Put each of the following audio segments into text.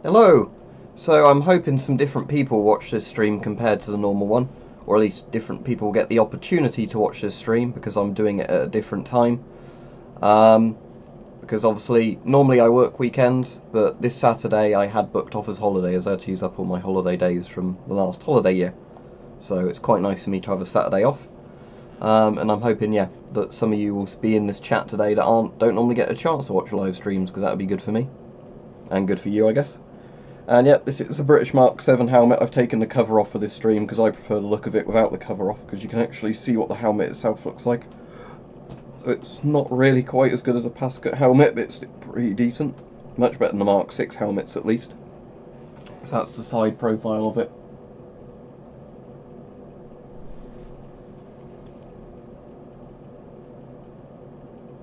Hello! So I'm hoping some different people watch this stream compared to the normal one, or at least different people get the opportunity to watch this stream because I'm doing it at a different time. Because obviously, normally I work weekends, but this Saturday I had booked off as holiday as I had to use up all my holiday days from the last holiday year. So it's quite nice for me to have a Saturday off. And I'm hoping, yeah, that some of you will be in this chat today that don't normally get a chance to watch live streams, because that would be good for me. And good for you, I guess. And yeah, this is a British Mark 7 helmet. I've taken the cover off for this stream because I prefer the look of it without the cover off, because you can actually see what the helmet itself looks like. So it's not really quite as good as a Pascat helmet, but it's pretty decent. Much better than the Mark 6 helmets at least. So that's the side profile of it.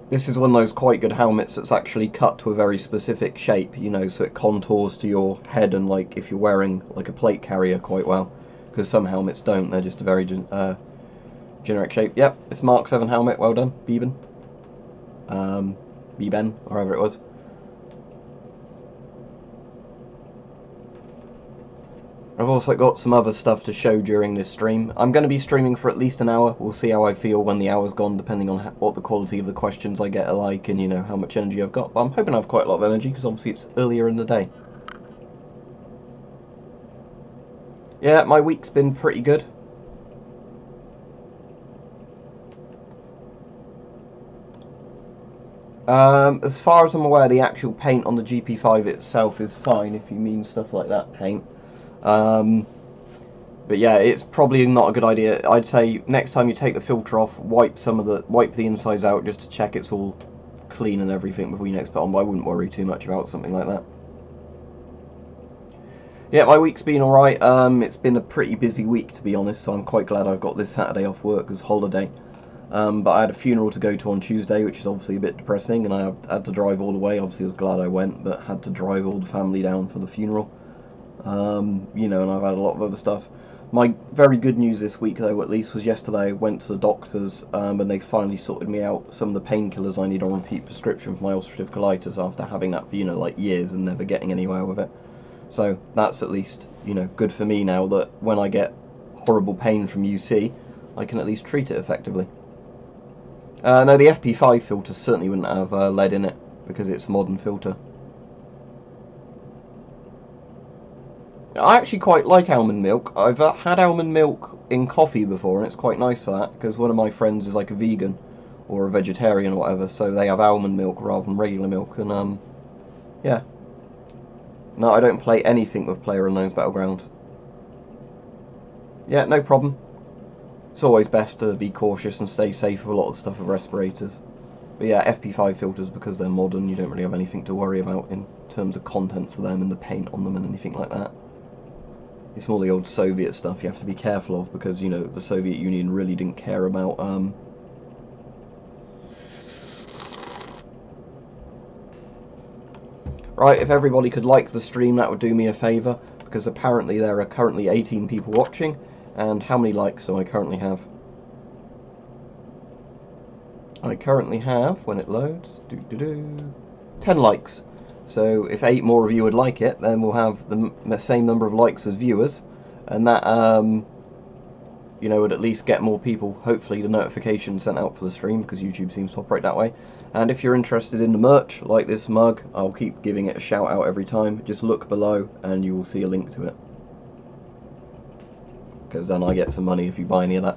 This is one of those quite good helmets that's actually cut to a very specific shape, you know, so it contours to your head and, like, if you're wearing like a plate carrier quite well, because some helmets don't, they're just a very generic shape. Yep, it's Mark 7 helmet, well done, Beben. Beben, or however it was. I've also got some other stuff to show during this stream. I'm going to be streaming for at least an hour. We'll see how I feel when the hour's gone, depending on what the quality of the questions I get are like and, you know, how much energy I've got. But I'm hoping I have quite a lot of energy, because obviously it's earlier in the day. Yeah, my week's been pretty good. As far as I'm aware, the actual paint on the GP5 itself is fine, if you mean stuff like that paint. But yeah, it's probably not a good idea. I'd say next time you take the filter off, wipe the insides out just to check it's all clean and everything before you next put on. But I wouldn't worry too much about something like that. Yeah, my week's been alright. It's been a pretty busy week, to be honest, so I'm quite glad I've got this Saturday off work as holiday. But I had a funeral to go to on Tuesday, which is obviously a bit depressing, and I had to drive all the way. Obviously I was glad I went, but had to drive all the family down for the funeral. You know, and I've had a lot of other stuff. My very good news this week, though, at least, was yesterday I went to the doctors, and they finally sorted me out some of the painkillers I need on repeat prescription for my ulcerative colitis after having that for, you know, like years and never getting anywhere with it. So that's at least, you know, good for me now that when I get horrible pain from UC, I can at least treat it effectively. No, the FP5 filter certainly wouldn't have lead in it, because it's a modern filter. I actually quite like almond milk. I've had almond milk in coffee before, and it's quite nice for that, because one of my friends is like a vegan, or a vegetarian or whatever, so they have almond milk rather than regular milk, and yeah. No, I don't play anything with PlayerUnknown's Battlegrounds. Yeah, no problem. It's always best to be cautious and stay safe with a lot of stuff with respirators. But yeah, FP5 filters, because they're modern, you don't really have anything to worry about in terms of contents of them and the paint on them and anything like that. It's more the old Soviet stuff you have to be careful of, because, you know, the Soviet Union really didn't care about Right, if everybody could like the stream, that would do me a favour, because apparently there are currently 18 people watching, and how many likes do I currently have? I currently have, when it loads, 10 likes. So if 8 more of you would like it, then we'll have the same number of likes as viewers, and that, you know, would at least get more people, hopefully, the notification sent out for the stream, because YouTube seems to operate that way. And if you're interested in the merch, like this mug, I'll keep giving it a shout out every time. Just look below and you will see a link to it, because then I get some money if you buy any of that.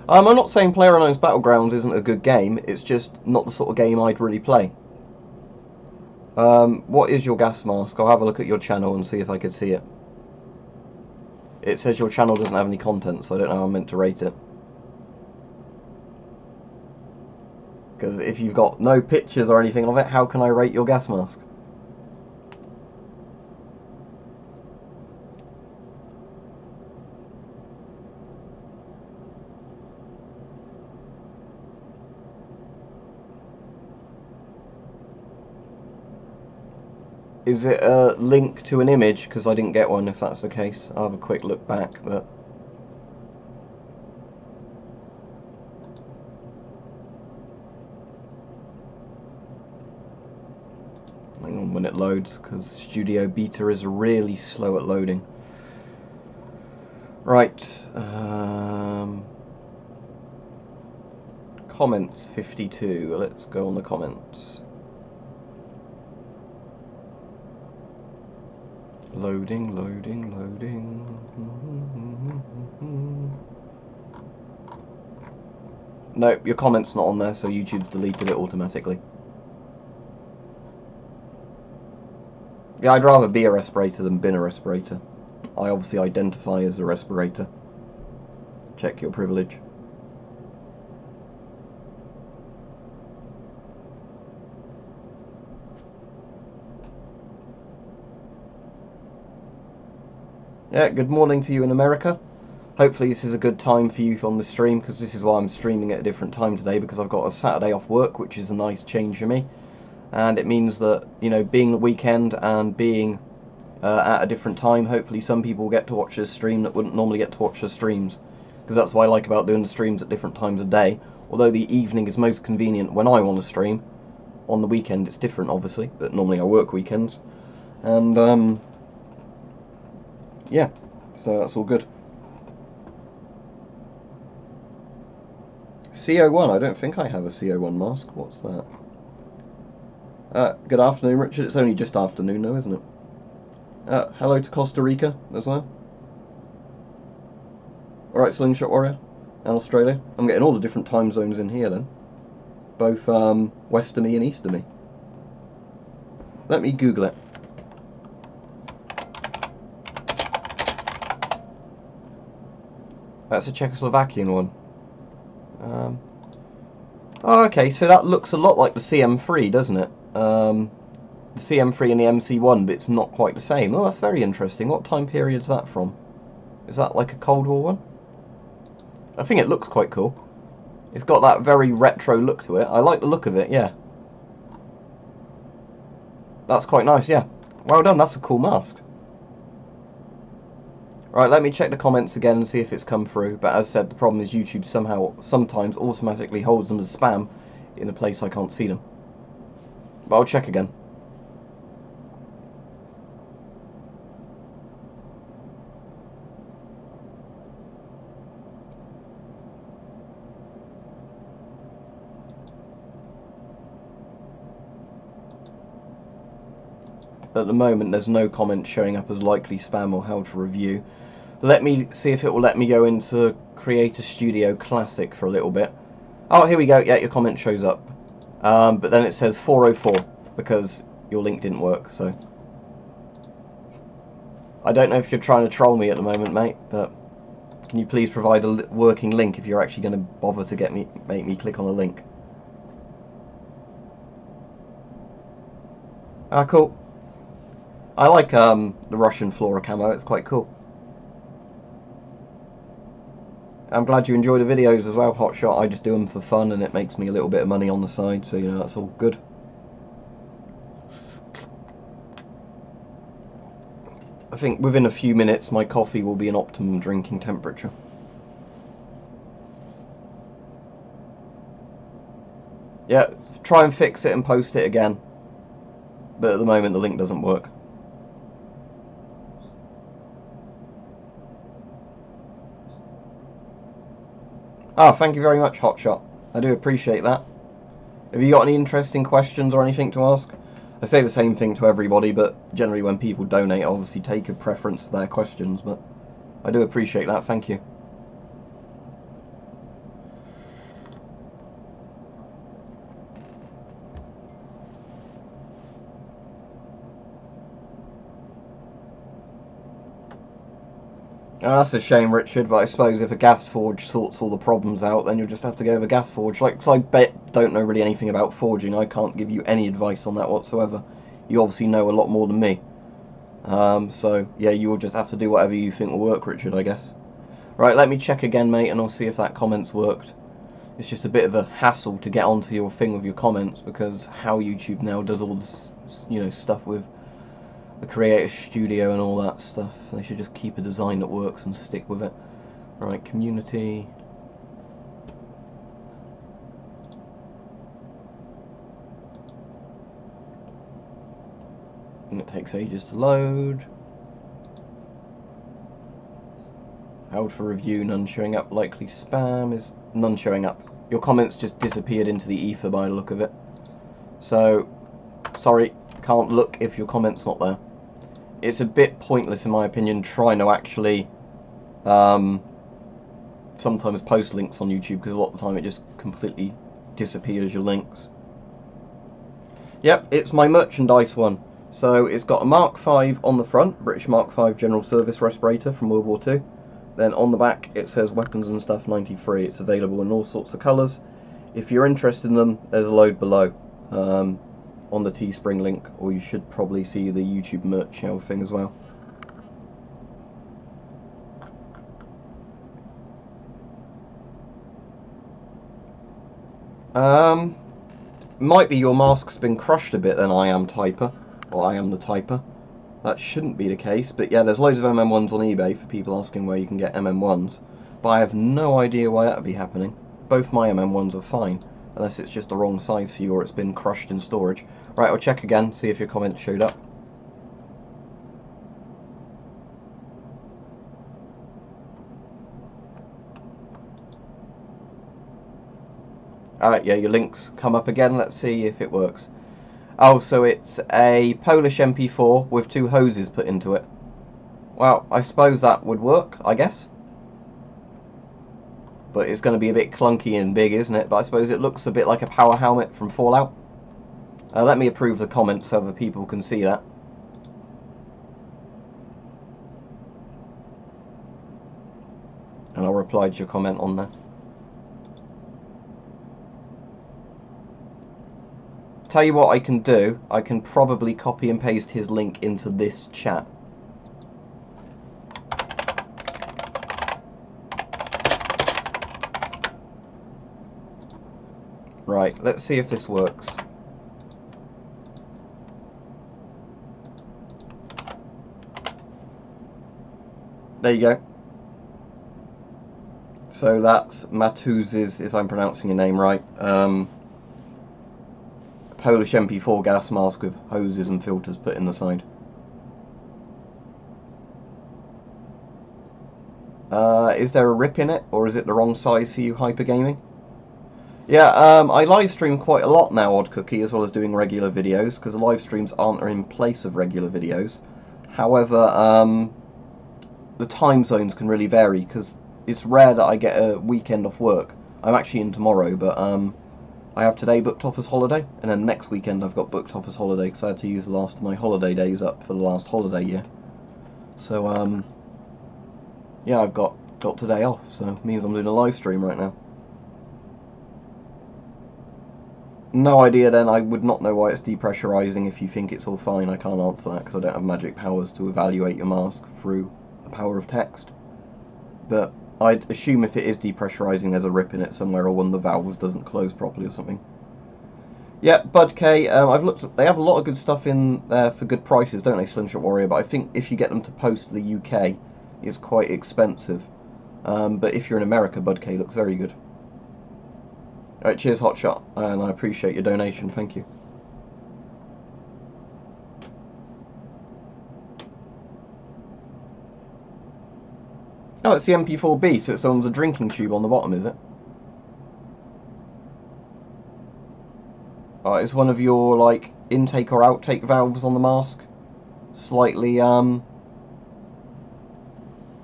I'm not saying PlayerUnknown's Battlegrounds isn't a good game, it's just not the sort of game I'd really play. What is your gas mask? I'll have a look at your channel and see if I could see it. It says your channel doesn't have any content, so I don't know how I'm meant to rate it. Because if you've got no pictures or anything of it, how can I rate your gas mask? Is it a link to an image? Because I didn't get one, if that's the case. I'll have a quick look back, but... Hang on when it loads, because Studio Beta is really slow at loading. Right. Comments 52. Let's go on the comments. Loading, loading, loading. No, your comment's not on there, so YouTube's deleted it automatically. Yeah, I'd rather be a respirator than been a respirator. I obviously identify as a respirator. Check your privilege. Yeah, good morning to you in America. Hopefully this is a good time for you on the stream, because this is why I'm streaming at a different time today, because I've got a Saturday off work, which is a nice change for me. And it means that, you know, being the weekend and being at a different time, hopefully some people will get to watch this stream that wouldn't normally get to watch the streams. Because that's what I like about doing the streams at different times of day. Although the evening is most convenient when I want to stream. On the weekend it's different, obviously, but normally I work weekends. And, yeah, so that's all good. CO1, I don't think I have a CO1 mask. What's that? Good afternoon, Richard. It's only just afternoon though, isn't it? Hello to Costa Rica as well. Alright, Slingshot Warrior. And Australia. I'm getting all the different time zones in here then. Both west of me and east of me. Let me Google it. That's a Czechoslovakian one. Oh, okay, so that looks a lot like the CM3, doesn't it? The CM3 and the MC1, but it's not quite the same. Oh, that's very interesting. What time period is that from? Is that like a Cold War one? I think it looks quite cool. It's got that very retro look to it. I like the look of it, yeah. That's quite nice, yeah. Well done, that's a cool mask. Right, let me check the comments again and see if it's come through. But as said, the problem is YouTube sometimes automatically holds them as spam in a place I can't see them. But I'll check again. At the moment, there's no comment showing up as likely spam or how to review. Let me see if it will let me go into Creator Studio Classic for a little bit. Oh, here we go. Yeah, your comment shows up. But then it says 404 because your link didn't work, so. I don't know if you're trying to troll me at the moment, mate, but can you please provide a working link if you're actually going to bother to make me click on a link? Ah, cool. I like the Russian Flora camo, it's quite cool. I'm glad you enjoy the videos as well, Hotshot. I just do them for fun and it makes me a little bit of money on the side, so you know, that's all good. I think within a few minutes my coffee will be an optimum drinking temperature. Yeah, try and fix it and post it again. But at the moment the link doesn't work. Ah, thank you very much, Hotshot. I do appreciate that. Have you got any interesting questions or anything to ask? I say the same thing to everybody, but generally when people donate, I obviously take a preference to their questions, but I do appreciate that, thank you. Oh, that's a shame, Richard, but I suppose if a gas forge sorts all the problems out, then you'll just have to go with a gas forge. Like, 'cause don't know really anything about forging, I can't give you any advice on that whatsoever. You obviously know a lot more than me. So, yeah, you'll just have to do whatever you think will work, Richard, I guess. Right, let me check again, mate, and I'll see if that comment's worked. It's just a bit of a hassle to get onto your thing with your comments, because how YouTube now does all this, you know, stuff with the Creator Studio and all that stuff. They should just keep a design that works and stick with it. Right, community. And it takes ages to load. Held for review, none showing up. Likely spam is none showing up. Your comments just disappeared into the ether by the look of it. So, sorry, can't look if your comment's not there. It's a bit pointless in my opinion trying to actually sometimes post links on YouTube because a lot of the time it just completely disappears your links. Yep, it's my merchandise one. So it's got a Mark V on the front, British Mark V General Service respirator from World War II. Then on the back it says Weapons and Stuff 93. It's available in all sorts of colours. If you're interested in them, there's a load below on the Teespring link, or you should probably see the YouTube merch shelf thing as well. Might be your mask's been crushed a bit then, I am typer, or I am the typer. That shouldn't be the case, but yeah, there's loads of MM1s on eBay for people asking where you can get MM1s, but I have no idea why that would be happening. Both my MM1s are fine, unless it's just the wrong size for you or it's been crushed in storage. Right, I'll check again, see if your comment showed up. Alright, yeah, your links come up again. Let's see if it works. Oh, so it's a Polish MP4 with 2 hoses put into it. Well, I suppose that would work, I guess. But it's going to be a bit clunky and big, isn't it? But I suppose it looks a bit like a power helmet from Fallout. Let me approve the comment so other people can see that. And I'll reply to your comment on there. Tell you what I can do, I can probably copy and paste his link into this chat. Right, let's see if this works. There you go. So that's Matuz's, if I'm pronouncing your name right, Polish MP4 gas mask with hoses and filters put in the side. Is there a rip in it, or is it the wrong size for you, Hypergaming? Yeah, I live stream quite a lot now, Odd Cookie, as well as doing regular videos, because the live streams aren't in place of regular videos. However, the time zones can really vary, because it's rare that I get a weekend off work. I'm actually in tomorrow, but I have today booked off as holiday, and then next weekend I've got booked off as holiday, because I had to use the last of my holiday days up for the last holiday year. So, yeah, I've got today off, so it means I'm doing a live stream right now. No idea then, I would not know why it's depressurizing. If you think it's all fine, I can't answer that because I don't have magic powers to evaluate your mask through the power of text. But I'd assume if it is depressurizing there's a rip in it somewhere, or one of the valves doesn't close properly or something. Yeah, Bud K, I've looked at, they have a lot of good stuff in there for good prices, don't they, Slingshot Warrior? But I think if you get them to post to the UK, it's quite expensive. But if you're in America, Bud K looks very good. Alright, cheers Hotshot, and I appreciate your donation, thank you. Oh, it's the MP4B, so it's on the drinking tube on the bottom, is it? Oh, is one of your, like, intake or outtake valves on the mask slightly,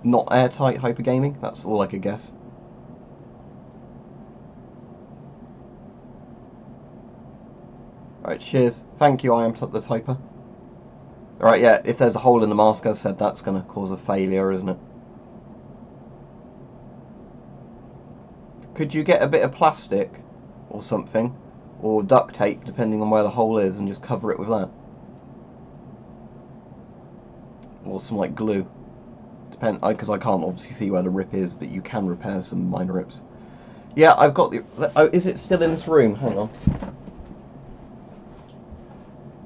not airtight, Hypergaming? That's all I could guess. Alright, cheers. Thank you, I am the typer. Alright, yeah, if there's a hole in the mask, as I said, that's going to cause a failure, isn't it? Could you get a bit of plastic or something, or duct tape, depending on where the hole is, and just cover it with that? Or some, like, glue. Because I can't obviously see where the rip is, but you can repair some minor rips. Yeah, I've got the... Oh, is it still in this room? Hang on.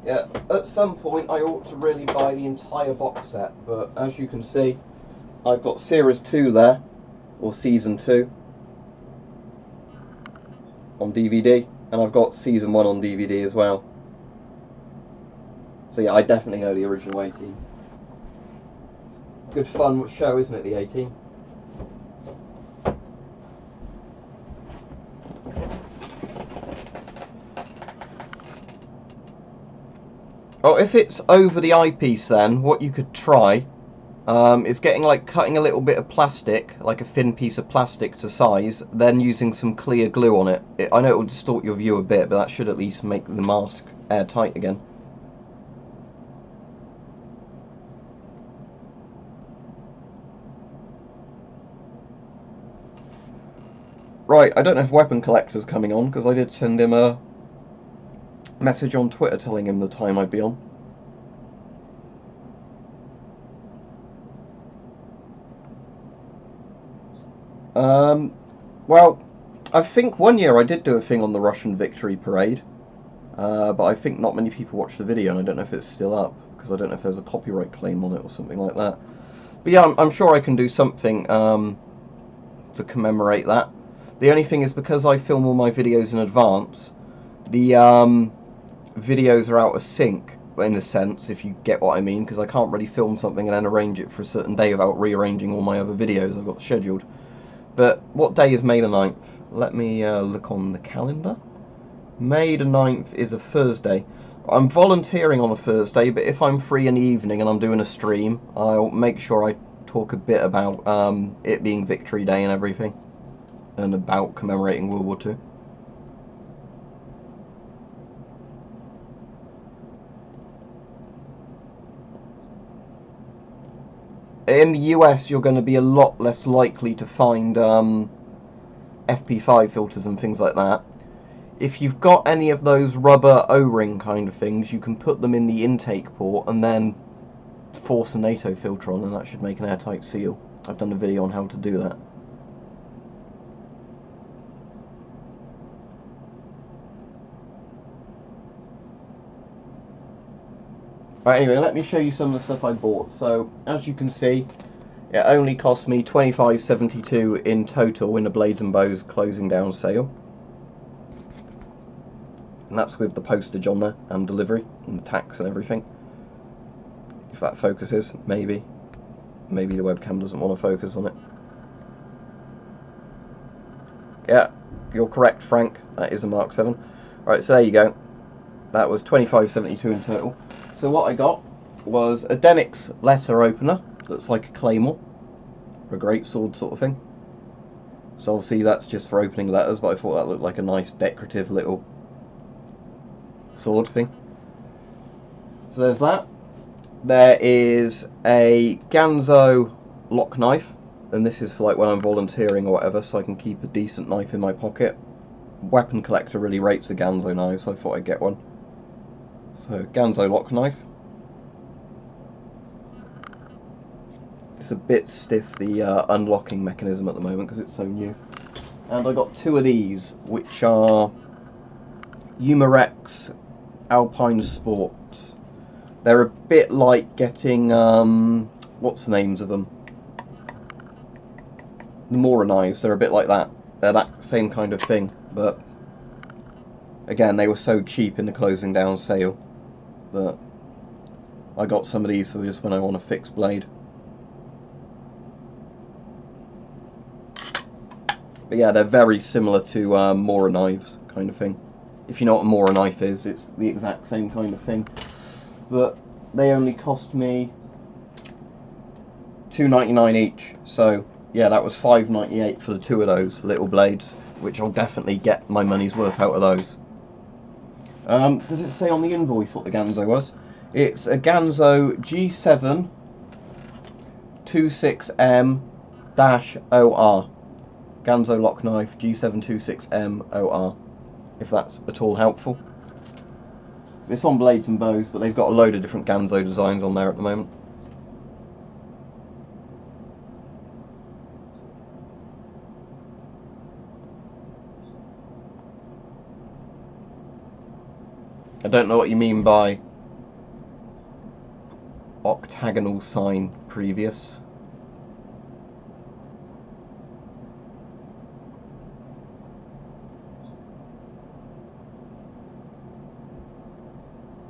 Yeah, at some point I ought to really buy the entire box set, but as you can see, I've got Series 2 there, or Season 2, on DVD, and I've got Season 1 on DVD as well. So yeah, I definitely know the original 18. Good fun show, isn't it, the 18? Oh, if it's over the eyepiece, then what you could try is cutting a little bit of plastic, like a thin piece of plastic to size, then using some clear glue on it. I know it will distort your view a bit, but that should at least make the mask airtight again. Right, I don't know if Weapon Collector's coming on, because I did send him a message on Twitter telling him the time I'd be on. Well, I think one year I did do a thing on the Russian Victory Parade, but I think not many people watched the video, and I don't know if it's still up, because I don't know if there's a copyright claim on it or something like that. But yeah, I'm sure I can do something to commemorate that. The only thing is, because I film all my videos in advance, the videos are out of sync, in a sense, if you get what I mean, because I can't really film something and then arrange it for a certain day without rearranging all my other videos I've got scheduled. But what day is May the 9th? Let me look on the calendar. May the 9th is a Thursday. I'm volunteering on a Thursday, but if I'm free in the evening and I'm doing a stream, I'll make sure I talk a bit about it being Victory Day and everything, and about commemorating World War II. In the US, you're going to be a lot less likely to find FP5 filters and things like that. If you've got any of those rubber O-ring kind of things, you can put them in the intake port and then force a NATO filter on, and that should make an airtight seal. I've done a video on how to do that. Right, anyway, let me show you some of the stuff I bought. So, as you can see, it only cost me $25.72 in total in the Blades and Bows closing down sale. And that's with the postage on there, and delivery, and the tax and everything. If that focuses, maybe. Maybe the webcam doesn't want to focus on it. Yeah, you're correct, Frank. That is a Mark 7. Right, so there you go. That was $25.72 in total. So what I got was a Denix letter opener that's like a claymore, or a greatsword sort of thing. So obviously that's just for opening letters, but I thought that looked like a nice decorative little sword thing. So there's that. There is a Ganzo lock knife, and this is for like when I'm volunteering or whatever, so I can keep a decent knife in my pocket. Weapon Collector really rates the Ganzo knife, so I thought I'd get one. So, Ganzo lock knife. It's a bit stiff, the unlocking mechanism at the moment, because it's so new. And I got two of these, which are Umarex Alpine Sports. They're a bit like getting, what's the names of them? The Mora knives, they're a bit like that. They're that same kind of thing, but again, they were so cheap in the closing down sale that I got some of these for just when I want a fixed blade. But yeah, they're very similar to Mora knives, kind of thing. If you know what a Mora knife is, it's the exact same kind of thing. But they only cost me $2.99 each, so yeah, that was $5.98 for the two of those little blades, which I'll definitely get my money's worth out of those. Does it say on the invoice what the Ganzo was? It's a Ganzo G7 26M-OR. Ganzo lock knife G726M-OR, if that's at all helpful. It's on Blades and Bows, but they've got a load of different Ganzo designs on there at the moment. I don't know what you mean by octagonal sign previous.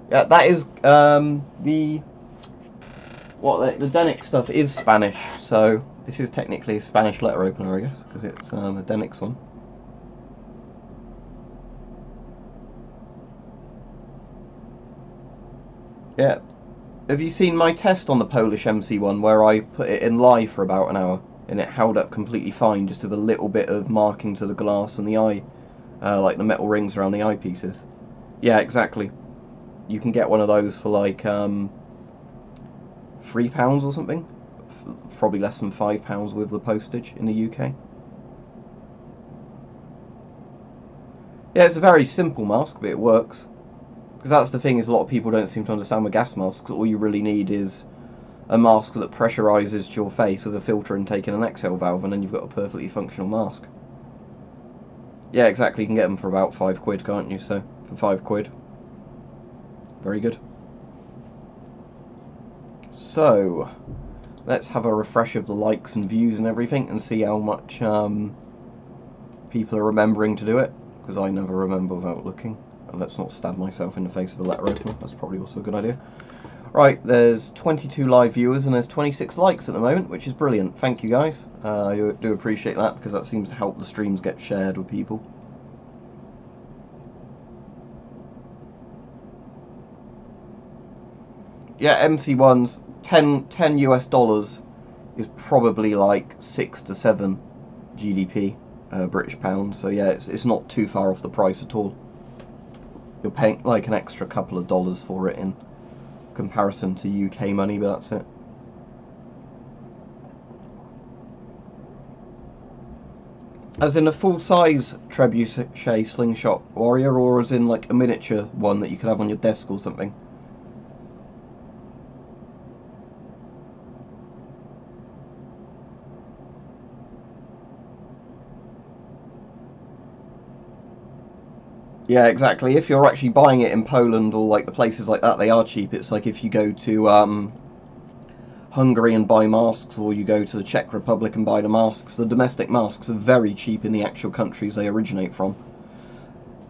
Yeah, that is the Denix stuff is Spanish, so this is technically a Spanish letter opener, I guess, because it's a Denix one. Yeah. Have you seen my test on the Polish MC1 where I put it in live for about an hour and it held up completely fine, just with a little bit of marking to the glass and the eye, like the metal rings around the eyepieces? Yeah, exactly. You can get one of those for like £3 or something. Probably less than £5 with the postage in the UK. Yeah, it's a very simple mask, but it works. Because that's the thing, is a lot of people don't seem to understand with gas masks. All you really need is a mask that pressurises your face with a filter intake and an exhale valve, and then you've got a perfectly functional mask. Yeah, exactly. You can get them for about £5, can't you? So for £5, very good. So let's have a refresh of the likes and views and everything, and see how much people are remembering to do it. Because I never remember without looking. And let's not stab myself in the face with a letter opener. That's probably also a good idea. Right, there's 22 live viewers and there's 26 likes at the moment, which is brilliant. Thank you guys. I do appreciate that, because that seems to help the streams get shared with people. Yeah, MC1's 10 US dollars is probably like 6 to 7 GDP, British pounds. So yeah, it's not too far off the price at all. You're paying like an extra couple of dollars for it in comparison to UK money, but that's it. As in a full-size trebuchet slingshot warrior, or as in like a miniature one that you could have on your desk or something? Yeah, exactly. If you're actually buying it in Poland or like the places like that, they are cheap. It's like if you go to Hungary and buy masks, or you go to the Czech Republic and buy the masks, the domestic masks are very cheap in the actual countries they originate from.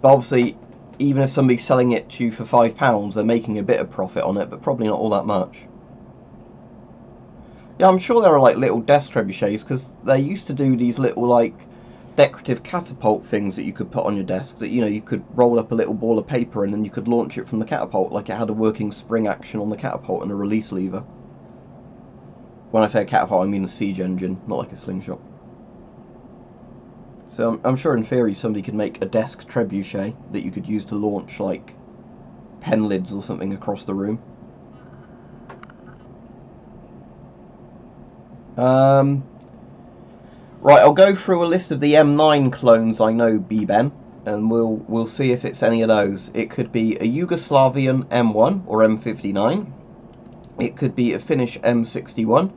But obviously, even if somebody's selling it to you for £5, they're making a bit of profit on it, but probably not all that much. Yeah, I'm sure there are like little desk trebuchets, because they used to do these little like decorative catapult things that you could put on your desk, that, you know, you could roll up a little ball of paper and then you could launch it from the catapult, like it had a working spring action on the catapult and a release lever. When I say a catapult, I mean a siege engine, not like a slingshot. So I'm sure in theory somebody could make a desk trebuchet that you could use to launch like pen lids or something across the room. Right, I'll go through a list of the M9 clones I know, B-Ben, and we'll see if it's any of those. It could be a Yugoslavian M1 or M59. It could be a Finnish M61.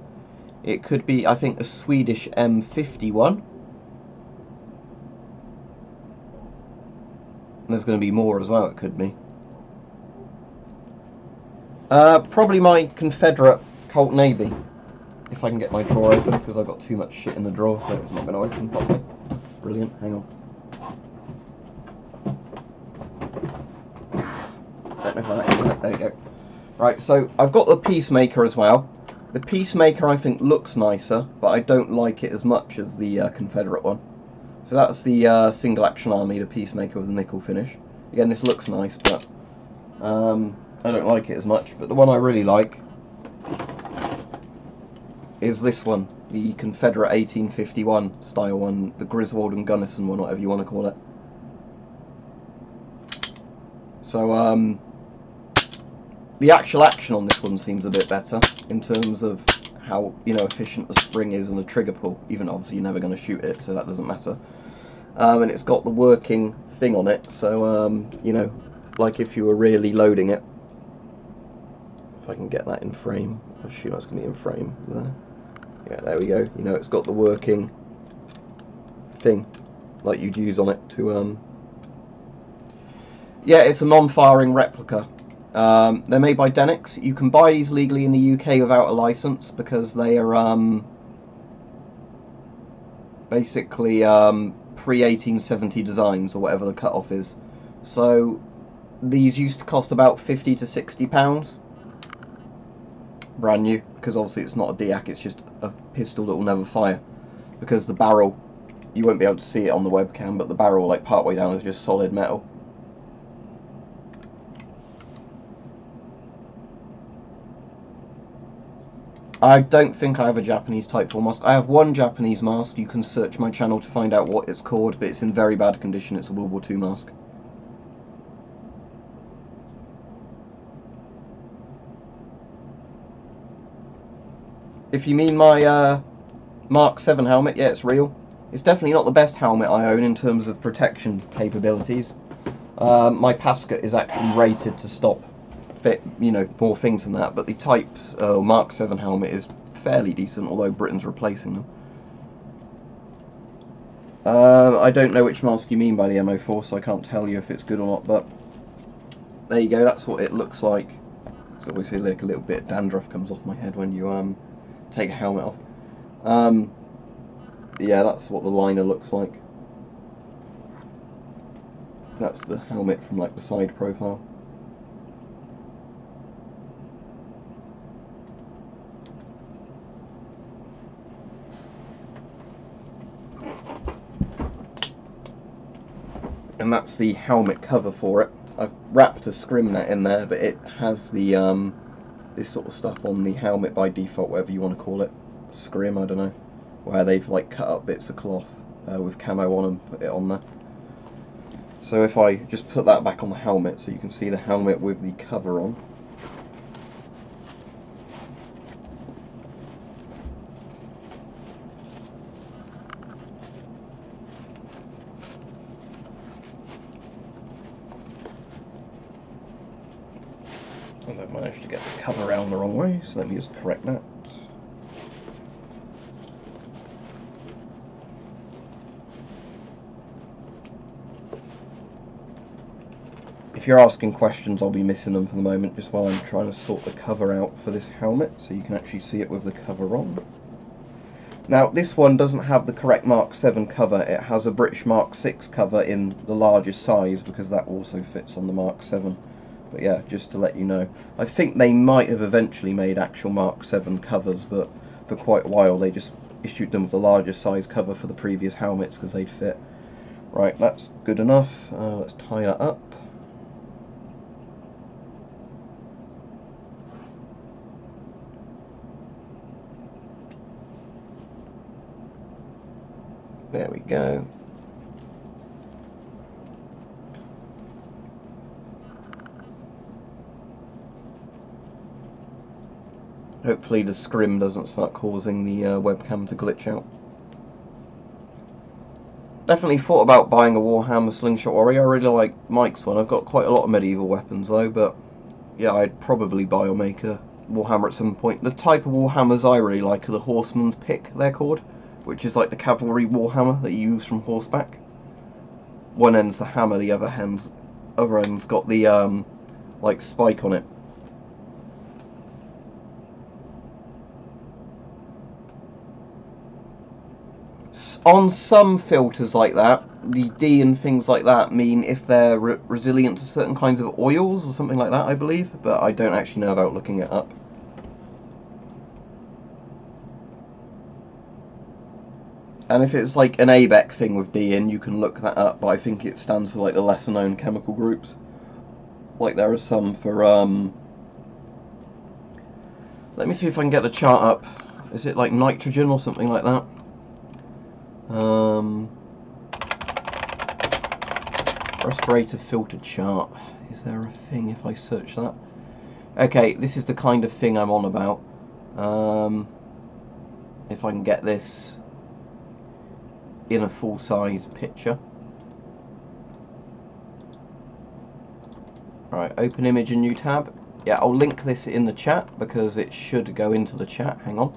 It could be, I think, a Swedish M51. There's going to be more as well, it could be. Probably my Confederate Colt Navy, if I can get my drawer open, because I've got too much shit in the drawer, so it's not going to open properly. Brilliant, hang on. Don't know if that is it. There you go. Right, so I've got the Peacemaker as well. The Peacemaker, I think, looks nicer, but I don't like it as much as the Confederate one. So that's the single action army, the Peacemaker with the nickel finish. Again, this looks nice, but I don't like it as much. But the one I really like is this one, the Confederate 1851 style one, the Griswold and Gunnison one, whatever you want to call it. So the actual action on this one seems a bit better in terms of how, you know, efficient the spring is and the trigger pull, even obviously you're never going to shoot it, so that doesn't matter. And it's got the working thing on it, so you know, like if you were really loading it. If I can get that in frame, I assume that's going to be in frame there. Yeah, there we go. You know, it's got the working thing like you'd use on it to yeah, it's a non-firing replica. They're made by Denix. You can buy these legally in the UK without a license, because they are basically pre-1870 designs, or whatever the cut-off is. So These used to cost about £50 to £60, brand new, because obviously it's not a DIAC, it's just a pistol that will never fire, because the barrel, you won't be able to see it on the webcam, but the barrel, like partway down, is just solid metal. I don't think I have a Japanese Type 4 mask. I have one Japanese mask. You can search my channel to find out what it's called, but it's in very bad condition. It's a World War II mask. If you mean my Mark 7 helmet, yeah, it's real. It's definitely not the best helmet I own in terms of protection capabilities. My Pasca is actually rated to stop fit, you know, more things than that, but the Type Mark 7 helmet is fairly decent, although Britain's replacing them. I don't know which mask you mean by the MO4, so I can't tell you if it's good or not, but there you go, that's what it looks like. So obviously like a little bit of dandruff comes off my head when you take a helmet off. Yeah, that's what the liner looks like. That's the helmet from like the side profile. And that's the helmet cover for it. I've wrapped a scrim net in there, but it has the this sort of stuff on the helmet by default, whatever you want to call it. Scrim, I don't know. Where they've like cut up bits of cloth with camo on and put it on there. So if I just put that back on the helmet, so you can see the helmet with the cover on. And I've managed to get the cover around the wrong way, so let me just correct that. If you're asking questions, I'll be missing them for the moment, just while I'm trying to sort the cover out for this helmet, so you can actually see it with the cover on. Now, this one doesn't have the correct Mark 7 cover, it has a British Mark 6 cover in the largest size, because that also fits on the Mark 7. But yeah, just to let you know. I think they might have eventually made actual Mark 7 covers, but for quite a while they just issued them with the largest size cover for the previous helmets, because they'd fit. Right, that's good enough. Let's tie that up. There we go. Hopefully the scrim doesn't start causing the webcam to glitch out. Definitely thought about buying a Warhammer Slingshot Warrior. I really like Mike's one. I've got quite a lot of medieval weapons though, but yeah, I'd probably buy or make a Warhammer at some point. The type of Warhammers I really like are the Horseman's Pick, they're called, which is like the cavalry Warhammer that you use from horseback. One end's the hammer, the other end's got the like spike on it. On some filters like that, the D and things like that mean if they're resilient to certain kinds of oils or something like that, I believe, but I don't actually know about looking it up. And if it's like an ABEC thing with D in, you can look that up, but I think it stands for like the lesser known chemical groups. Like there are some for, let me see if I can get the chart up. Is it like nitrogen or something like that? Respirator filter chart. Is there a thing if I search that? Okay, this is the kind of thing I'm on about. If I can get this in a full-size picture. Right, open image and new tab. Yeah, I'll link this in the chat because it should go into the chat. Hang on.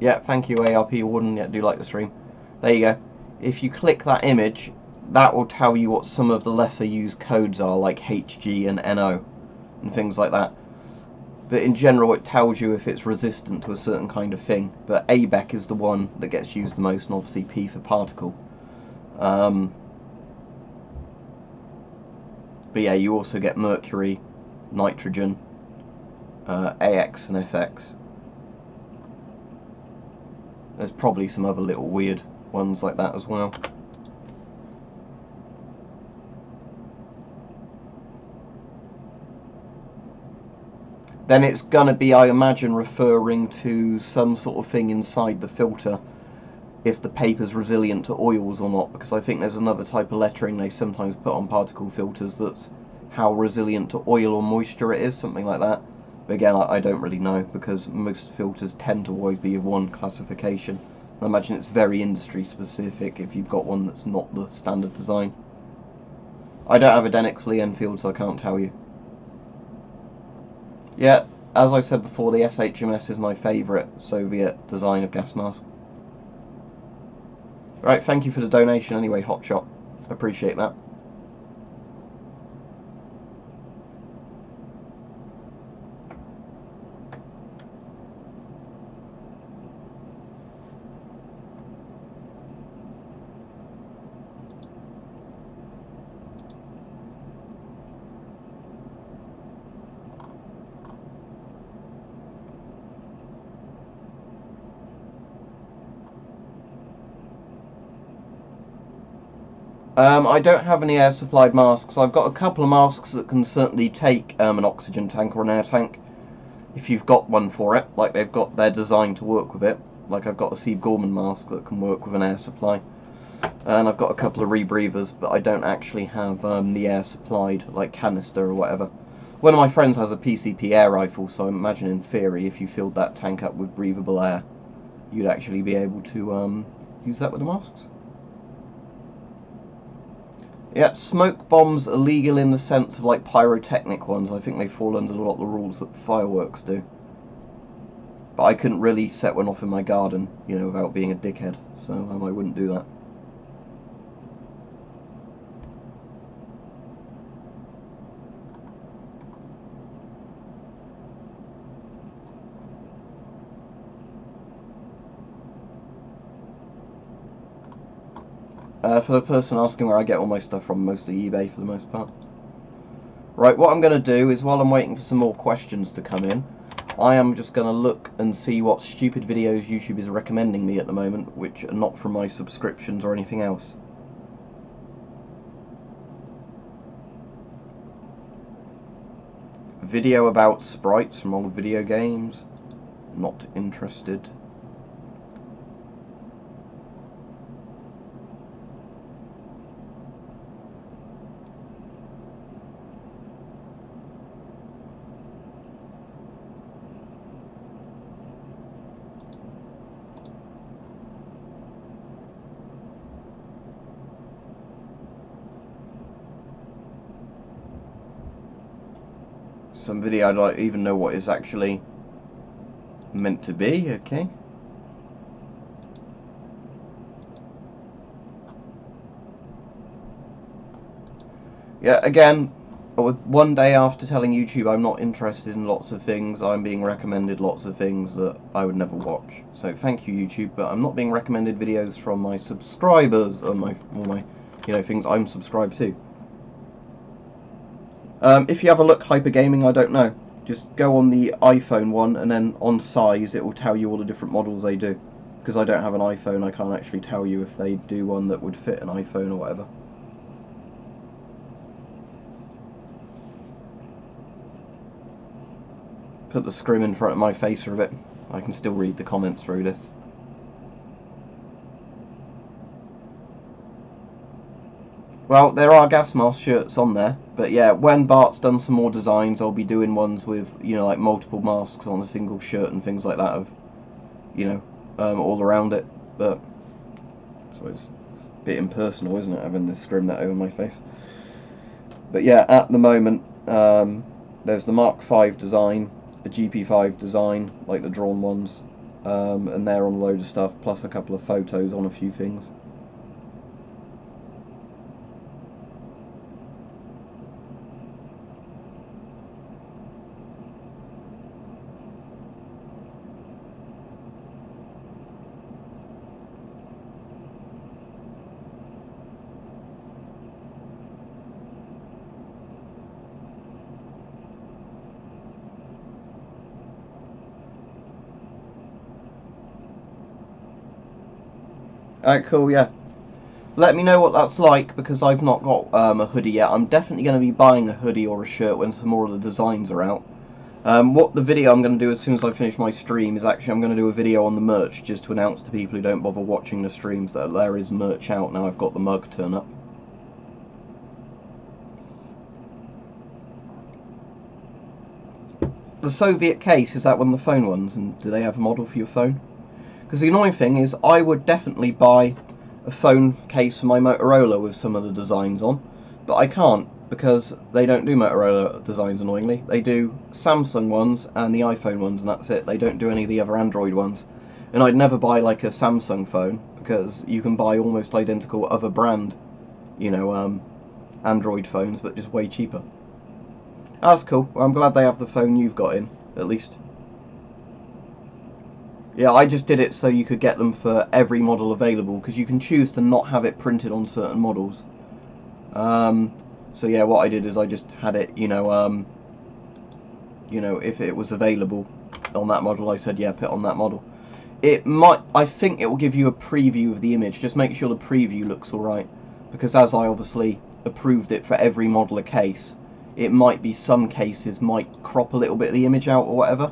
Yeah, thank you ARP Warden, yeah, do like the stream. There you go. If you click that image, that will tell you what some of the lesser used codes are, like HG and NO, and things like that. But in general it tells you if it's resistant to a certain kind of thing. But ABEC is the one that gets used the most, and obviously P for particle. But yeah, you also get mercury, nitrogen, AX and SX. There's probably some other little weird ones like that as well. Then it's gonna be, I imagine, referring to some sort of thing inside the filter, if the paper's resilient to oils or not, because I think there's another type of lettering they sometimes put on particle filters that's how resilient to oil or moisture it is, something like that. But again, I don't really know, because most filters tend to always be of one classification. I imagine it's very industry specific if you've got one that's not the standard design. I don't have a Denix Lee Enfield, so I can't tell you. Yeah, as I said before, the SHMS is my favourite Soviet design of gas mask. Right, thank you for the donation anyway, Hotshot. Appreciate that. I don't have any air supplied masks. I've got a couple of masks that can certainly take an oxygen tank or an air tank, if you've got one for it. Like they're designed to work with it. Like I've got a Steve Gorman mask that can work with an air supply, and I've got a couple of rebreathers, but I don't actually have the air supplied like canister or whatever. One of my friends has a PCP air rifle, so I imagine in theory if you filled that tank up with breathable air, you'd actually be able to use that with the masks. Yeah, smoke bombs are legal in the sense of like pyrotechnic ones. I think they fall under a lot of the rules that fireworks do. But I couldn't really set one off in my garden, you know, without being a dickhead, so I wouldn't do that. For the person asking where I get all my stuff from, mostly eBay for the most part. Right, what I'm going to do is, while I'm waiting for some more questions to come in, I am just going to look and see what stupid videos YouTube is recommending me at the moment, which are not from my subscriptions or anything else. Video about sprites from old video games. Not interested. Some video I don't even know what is actually meant to be, okay. Yeah, again, one day after telling YouTube I'm not interested in lots of things, I'm being recommended lots of things that I would never watch. So thank you, YouTube, but I'm not being recommended videos from my subscribers or my you know, things I'm subscribed to. If you have a look, Hypergaming, I don't know. Just go on the iPhone one, and then on size it will tell you all the different models they do. Because I don't have an iPhone, I can't actually tell you if they do one that would fit an iPhone or whatever. Put the scrim in front of my face for a bit. I can still read the comments through this. Well, there are gas mask shirts on there, but yeah, when Bart's done some more designs, I'll be doing ones with, you know, like multiple masks on a single shirt and things like that, of, you know, all around it. But so it's a bit impersonal, isn't it, having this scrim that over my face? But yeah, at the moment, there's the Mark V design, the GP5 design, like the drawn ones, and they're on a load of stuff, plus a couple of photos on a few things. Alright, cool, yeah. Let me know what that's like, because I've not got a hoodie yet. I'm definitely going to be buying a hoodie or a shirt when some more of the designs are out. What the video I'm going to do as soon as I finish my stream is actually I'm going to do a video on the merch, just to announce to people who don't bother watching the streams that there is merch out now I've got the mug turn up. The Soviet case, is that one of the phone ones, and do they have a model for your phone? Because the annoying thing is I would definitely buy a phone case for my Motorola with some of the designs on, but I can't because they don't do Motorola designs, annoyingly. They do Samsung ones and the iPhone ones, and that's it. They don't do any of the other Android ones. And I'd never buy like a Samsung phone, because you can buy almost identical other brand, you know, Android phones, but just way cheaper. That's cool. Well, I'm glad they have the phone you've got in, at least. Yeah, I just did it so you could get them for every model available, because you can choose to not have it printed on certain models. So yeah, what I did is I just had it, you know, if it was available on that model, I said, yeah, put it on that model. It might, I think it will give you a preview of the image. Just make sure the preview looks alright, because as I obviously approved it for every model of case, it might be some cases might crop a little bit of the image out or whatever.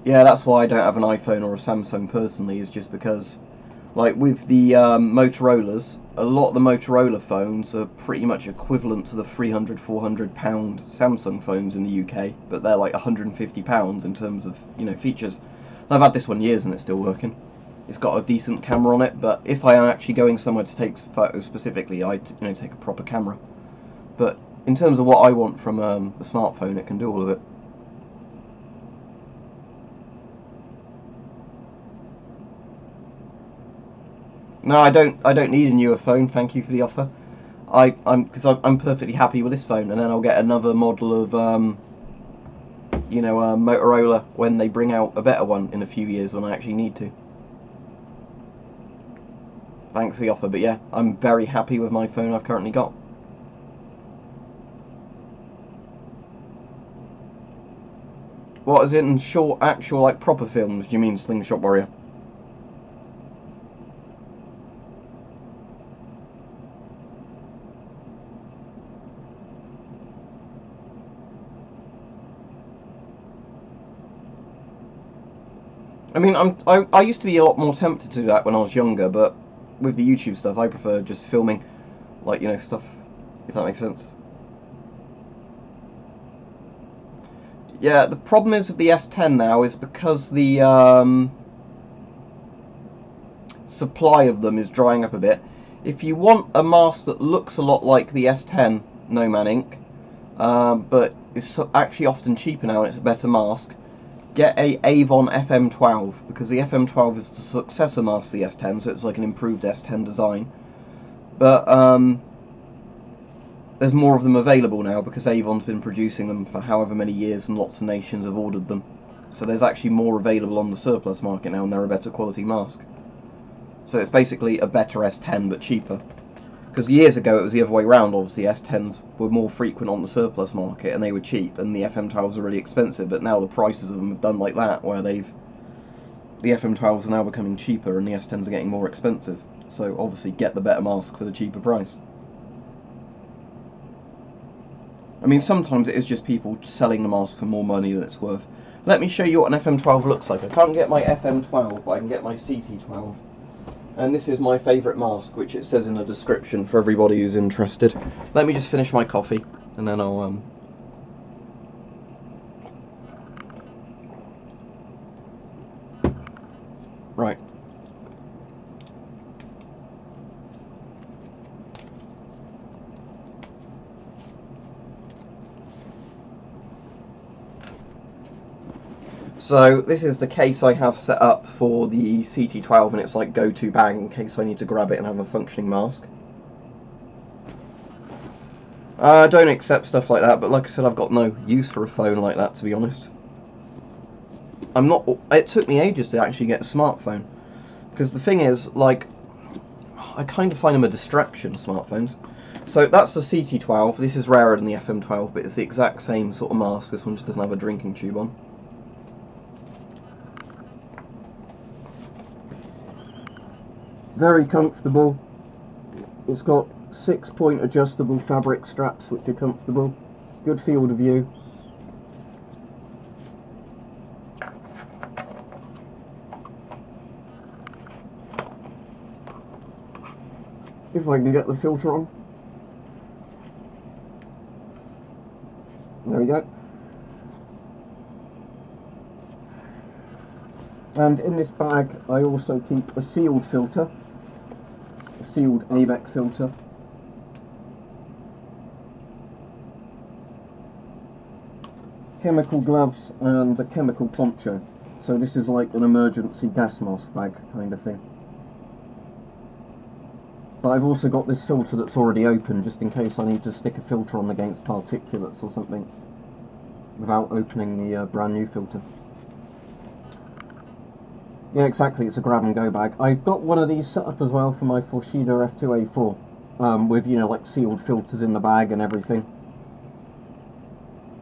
Yeah, that's why I don't have an iPhone or a Samsung personally, is just because, like with the Motorola's, a lot of the Motorola phones are pretty much equivalent to the £300–400 Samsung phones in the UK, but they're like £150 in terms of, you know, features. And I've had this one years and it's still working. It's got a decent camera on it, but if I am actually going somewhere to take photos specifically, I'd, you know, take a proper camera. But in terms of what I want from the smartphone, it can do all of it. No, I don't need a newer phone. Thank you for the offer. Because I'm perfectly happy with this phone, and then I'll get another model of you know, Motorola when they bring out a better one in a few years when I actually need to. Thanks for the offer, but yeah, I'm very happy with my phone I've currently got. What is it in short, actual, like proper films? Do you mean Slingshot Warrior? I mean, I used to be a lot more tempted to do that when I was younger, but with the YouTube stuff, I prefer just filming, like, you know, stuff, if that makes sense. Yeah, the problem is with the S10 now is because the supply of them is drying up a bit. If you want a mask that looks a lot like the S10 No Man Ink, but is actually often cheaper now and it's a better mask, get a Avon FM12, because the FM12 is the successor mask to the S10, so it's like an improved S10 design. But there's more of them available now because Avon's been producing them for however many years and lots of nations have ordered them. So there's actually more available on the surplus market now, and they're a better quality mask. So it's basically a better S10 but cheaper. Because years ago it was the other way around, obviously. S10s were more frequent on the surplus market and they were cheap, and the FM12s are really expensive, but now the prices of them have done like that, where the FM12s are now becoming cheaper and the S10s are getting more expensive. So obviously get the better mask for the cheaper price. I mean, sometimes it is just people selling the mask for more money than it's worth. Let me show you what an FM12 looks like. I can't get my FM12, but I can get my CT12. And this is my favourite mask, which it says in the description for everybody who's interested. Let me just finish my coffee, and then I'll... Right. So this is the case I have set up for the CT12, and it's like go-to bag in case I need to grab it and have a functioning mask. I don't accept stuff like that, but like I said, I've got no use for a phone like that, to be honest. It took me ages to actually get a smartphone, because the thing is, like, I kind of find them a distraction, smartphones. So that's the CT12. This is rarer than the FM12, but it's the exact same sort of mask. This one just doesn't have a drinking tube on. Very comfortable. It's got 6-point adjustable fabric straps which are comfortable. Good field of view. If I can get the filter on. There we go. And in this bag I also keep a sealed filter, a sealed AVEC filter. Chemical gloves and a chemical poncho. So this is like an emergency gas mask bag kind of thing. But I've also got this filter that's already open just in case I need to stick a filter on against particulates or something without opening the brand new filter. Yeah, exactly, it's a grab and go bag. I've got one of these set up as well for my Forshida F2A4 with, you know, like sealed filters in the bag and everything.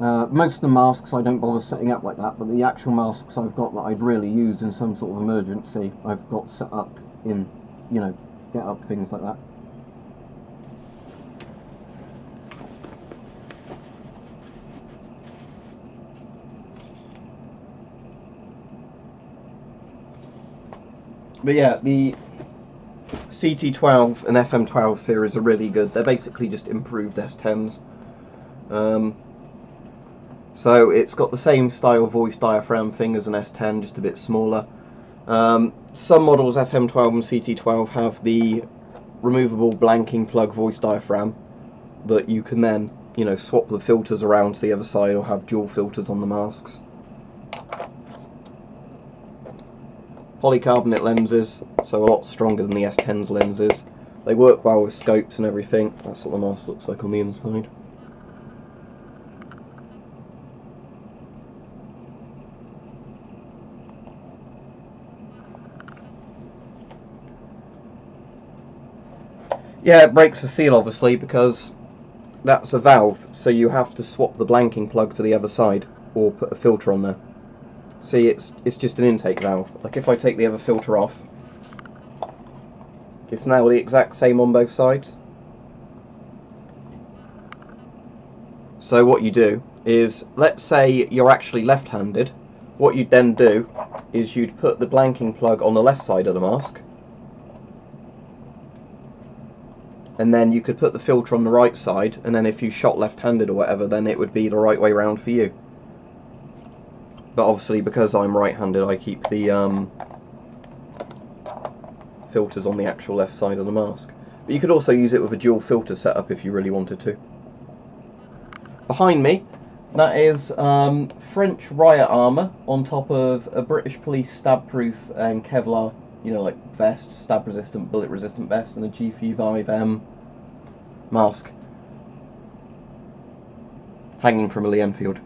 Most of the masks I don't bother setting up like that, but the actual masks I've got that I'd really use in some sort of emergency, I've got set up in, you know, get up things like that. But yeah, the CT12 and FM12 series are really good. They're basically just improved S10s. So it's got the same style voice diaphragm thing as an S10, just a bit smaller. Some models, FM12 and CT12, have the removable blanking plug voice diaphragm that you can then, you know, swap the filters around to the other side or have dual filters on the masks. Polycarbonate lenses, so a lot stronger than the S10's lenses. They work well with scopes and everything. That's what the mask looks like on the inside. Yeah, it breaks the seal obviously because that's a valve, so you have to swap the blanking plug to the other side or put a filter on there. See, it's just an intake valve. Like if I take the other filter off, it's now the exact same on both sides. So what you do is, let's say you're actually left-handed, what you'd then do is you'd put the blanking plug on the left side of the mask, and then you could put the filter on the right side, and then if you shot left-handed or whatever, then it would be the right way round for you. But obviously because I'm right-handed, I keep the filters on the actual left side of the mask. But you could also use it with a dual filter setup if you really wanted to. Behind me, that is French Riot armour on top of a British Police stab-proof Kevlar, you know, like vest, stab-resistant, bullet-resistant vest, and a G5M mask hanging from a Lee Enfield.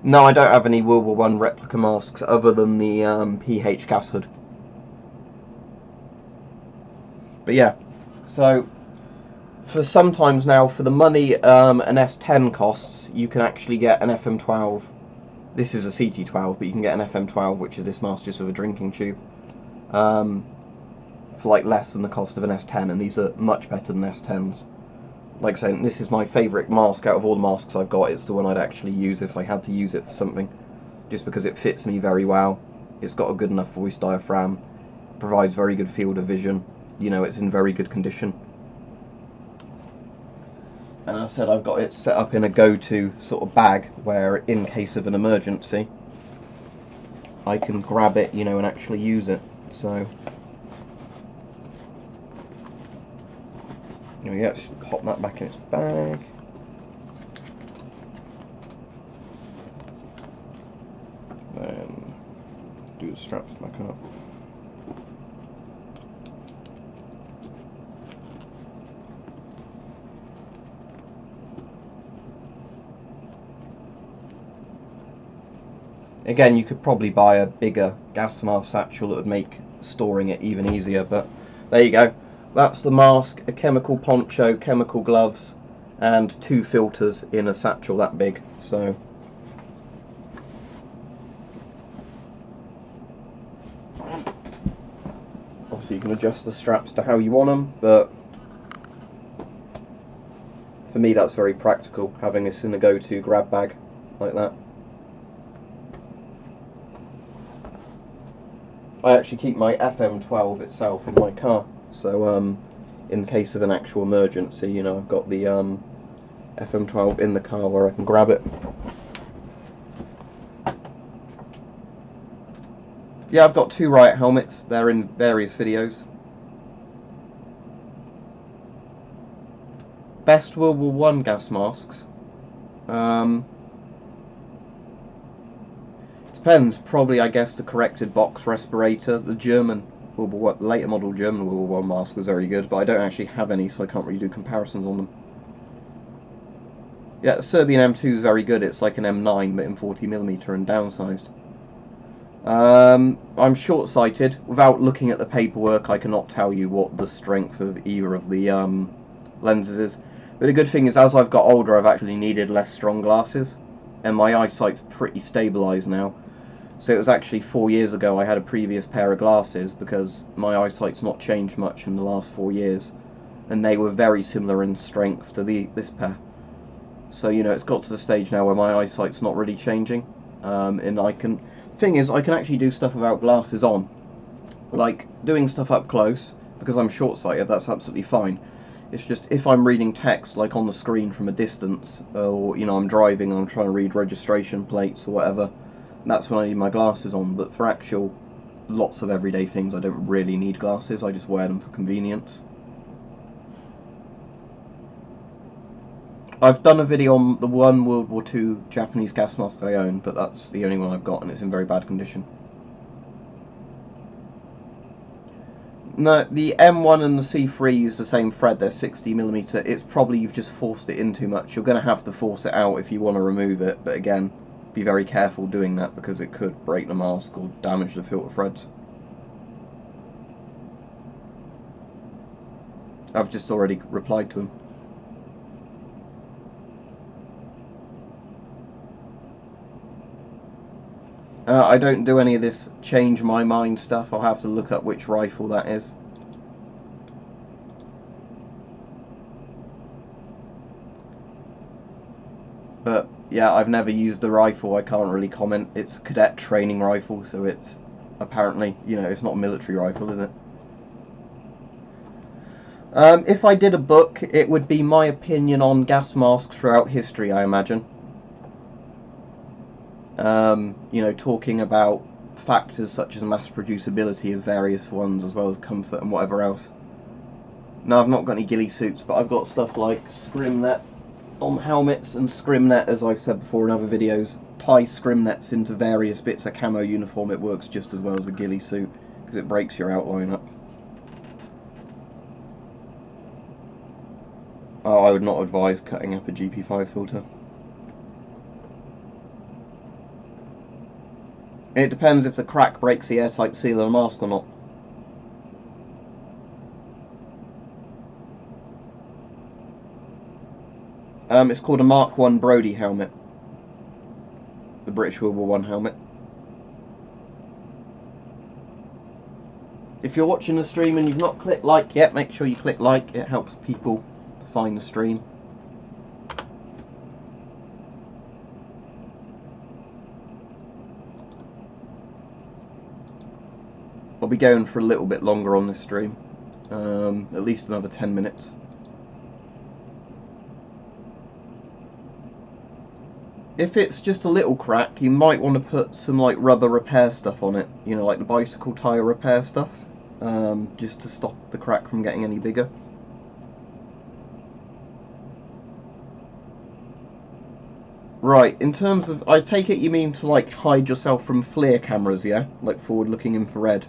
No, I don't have any World War I replica masks other than the PH gas hood. But yeah, so for sometimes now, for the money an S10 costs, you can actually get an FM12. This is a CT12, but you can get an FM12, which is this mask just with a drinking tube, for like less than the cost of an S10, and these are much better than S10s. Like I said, this is my favourite mask out of all the masks I've got. It's the one I'd actually use if I had to use it for something, just because it fits me very well. It's got a good enough voice diaphragm, provides very good field of vision, you know, it's in very good condition. And as I said, I've got it set up in a go-to sort of bag where in case of an emergency I can grab it, you know, and actually use it. So there we go, just pop that back in its bag. Then do the straps back up. Again, you could probably buy a bigger gas mask satchel that would make storing it even easier, but there you go. That's the mask, a chemical poncho, chemical gloves, and 2 filters in a satchel that big. So can adjust the straps to how you want them, but for me that's very practical, having this in a go-to grab bag like that. I actually keep my FM12 itself in my car, so in case of an actual emergency, you know, I've got the FM12 in the car where I can grab it. Yeah, I've got 2 Riot helmets, they're in various videos. Best World War I gas masks. Depends, probably I guess the corrected box respirator. The German World War I, the later model German World War I mask was very good, but I don't actually have any, so I can't really do comparisons on them. Yeah, the Serbian M2 is very good, it's like an M9 but in 40mm and downsized. I'm short-sighted. Without looking at the paperwork I cannot tell you what the strength of either of the lenses is. But the good thing is, as I've got older, I've actually needed less strong glasses, and my eyesight's pretty stabilised now. So it was actually 4 years ago I had a previous pair of glasses, because my eyesight's not changed much in the last 4 years, and they were very similar in strength to this pair. So, you know, it's got to the stage now where my eyesight's not really changing, and I can... Thing is, I can actually do stuff without glasses on, like doing stuff up close, because I'm short-sighted, that's absolutely fine. It's just if I'm reading text, like on the screen from a distance, or, you know, I'm driving and I'm trying to read registration plates or whatever, that's when I need my glasses on. But for actual lots of everyday things, I don't really need glasses, I just wear them for convenience. I've done a video on the one World War II Japanese gas mask I own, but that's the only one I've got and it's in very bad condition. No, the M1 and the C3 use the same thread, they're 60mm. It's probably you've just forced it in too much. You're going to have to force it out if you want to remove it, but again, be very careful doing that because it could break the mask or damage the filter threads. I've just already replied to him. I don't do any of this change my mind stuff. I'll have to look up which rifle that is. But yeah, I've never used the rifle, I can't really comment. It's a cadet training rifle, so it's apparently, you know, it's not a military rifle, is it? If I did a book, it would be my opinion on gas masks throughout history, I imagine. You know, talking about factors such as mass producibility of various ones, as well as comfort and whatever else. Now, I've not got any ghillie suits, but I've got stuff like scrimnet on helmets and scrimnet, as I've said before in other videos. Tie scrimnets into various bits of camo uniform, it works just as well as a ghillie suit, because it breaks your outline up. Oh, I would not advise cutting up a GP5 filter. It depends if the crack breaks the airtight seal of the mask or not. It's called a Mark I Brodie helmet. The British World War I helmet. If you're watching the stream and you've not clicked like yet, make sure you click like. It helps people find the stream. I'll be going for a little bit longer on this stream, at least another 10 minutes. If it's just a little crack, you might want to put some like rubber repair stuff on it, you know, like the bicycle tyre repair stuff, just to stop the crack from getting any bigger. Right, in terms of, I take it you mean to like hide yourself from FLIR cameras, yeah? Like forward-looking infrared.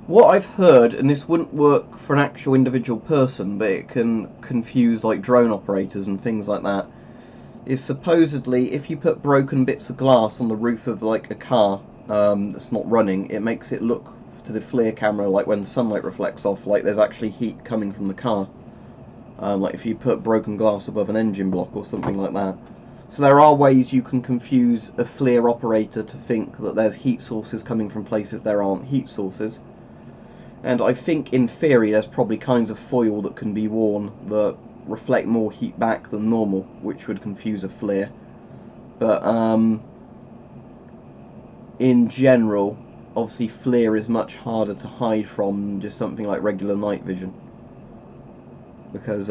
What I've heard, and this wouldn't work for an actual individual person, but it can confuse like drone operators and things like that, is supposedly if you put broken bits of glass on the roof of like a car that's not running, it makes it look to the FLIR camera like when sunlight reflects off, like there's actually heat coming from the car. Like if you put broken glass above an engine block or something like that. So there are ways you can confuse a FLIR operator to think that there's heat sources coming from places there aren't heat sources. And I think in theory there's probably kinds of foil that can be worn that reflect more heat back than normal, which would confuse a flare. But in general, obviously flare is much harder to hide from than just something like regular night vision, because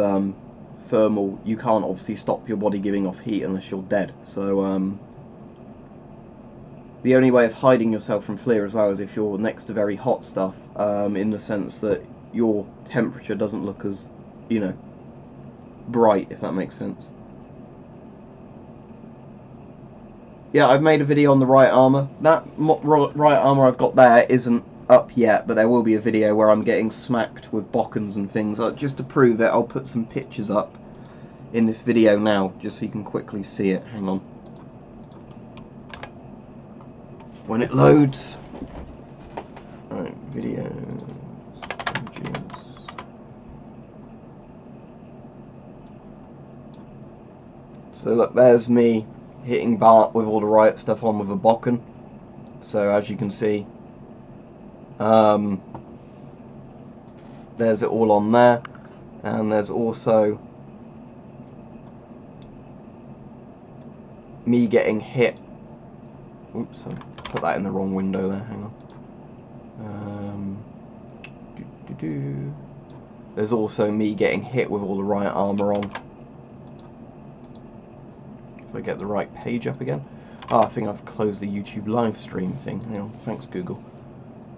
thermal, you can't obviously stop your body giving off heat unless you're dead. So the only way of hiding yourself from flare as well is if you're next to very hot stuff, in the sense that your temperature doesn't look as, you know, bright, if that makes sense. Yeah, I've made a video on the Riot armour. That Riot armour I've got there isn't up yet, but there will be a video where I'm getting smacked with bokkens and things. Just to prove it, I'll put some pictures up in this video now, just so you can quickly see it. Hang on. When it loads. Right, videos, images. So look, there's me hitting Bart with all the Riot stuff on with a bokken. So as you can see, there's it all on there, and there's also me getting hit. Oops, I put that in the wrong window there, hang on. There's also me getting hit with all the Riot armour on. If I get the right page up again. Oh, I think I've closed the YouTube live stream thing. Hang on, thanks Google.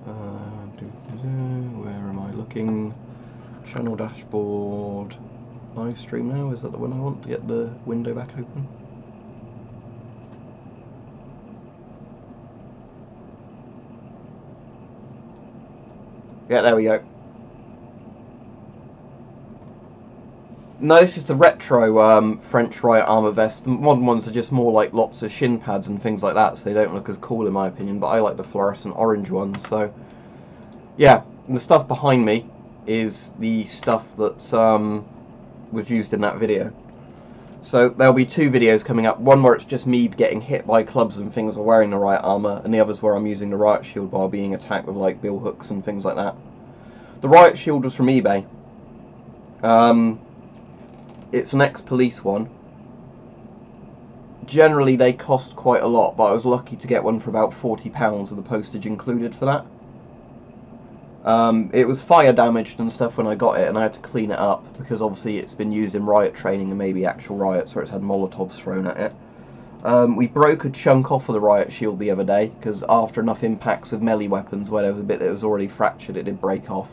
Where am I looking? Channel dashboard. Live stream now, is that the one I want to get the window back open? Yeah, there we go. No, this is the retro French Riot armour vest. The modern ones are just more like lots of shin pads and things like that, so they don't look as cool in my opinion, but I like the fluorescent orange ones. So yeah, and the stuff behind me is the stuff that was used in that video. So there'll be two videos coming up, one where it's just me getting hit by clubs and things while wearing the Riot armour, and the other's where I'm using the Riot shield while being attacked with like bill hooks and things like that. The Riot shield was from eBay. It's an ex-police one. Generally they cost quite a lot, but I was lucky to get one for about £40 with the postage included for that. It was fire damaged and stuff when I got it, and I had to clean it up because obviously it's been used in Riot training and maybe actual riots where it's had Molotovs thrown at it. We broke a chunk off of the Riot shield the other day because after enough impacts with melee weapons where there was a bit that was already fractured, it did break off.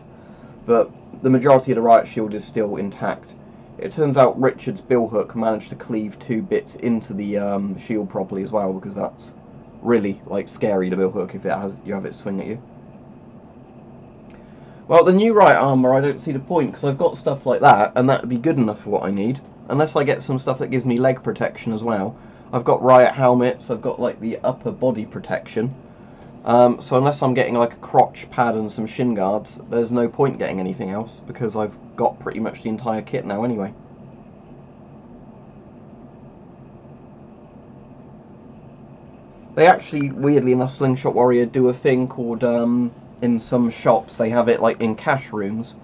But the majority of the Riot shield is still intact. It turns out Richard's billhook managed to cleave 2 bits into the shield properly as well, because that's really like scary, the billhook, if you have it swing at you. Well, the new Riot armour, I don't see the point, because I've got stuff like that, and that would be good enough for what I need. Unless I get some stuff that gives me leg protection as well. I've got Riot helmets, I've got like the upper body protection. So unless I'm getting like a crotch pad and some shin guards, there's no point getting anything else, because I've got pretty much the entire kit now anyway. They actually, weirdly enough, Slingshot Warrior do a thing called, in some shops, they have it like in cash rooms.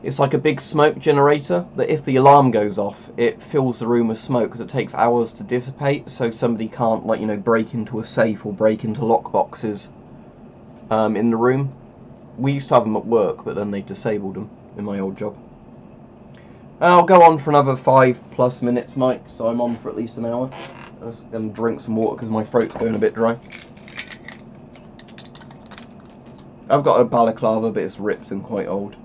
It's like a big smoke generator that if the alarm goes off, it fills the room with smoke because it takes hours to dissipate, so somebody can't, like, you know, break into a safe or break into lockboxes in the room. We used to have them at work, but then they disabled them in my old job. I'll go on for another 5+ minutes, Mike, so I'm on for at least an hour. I'm just going to drink some water because my throat's going a bit dry. I've got a balaclava, but it's ripped and quite old.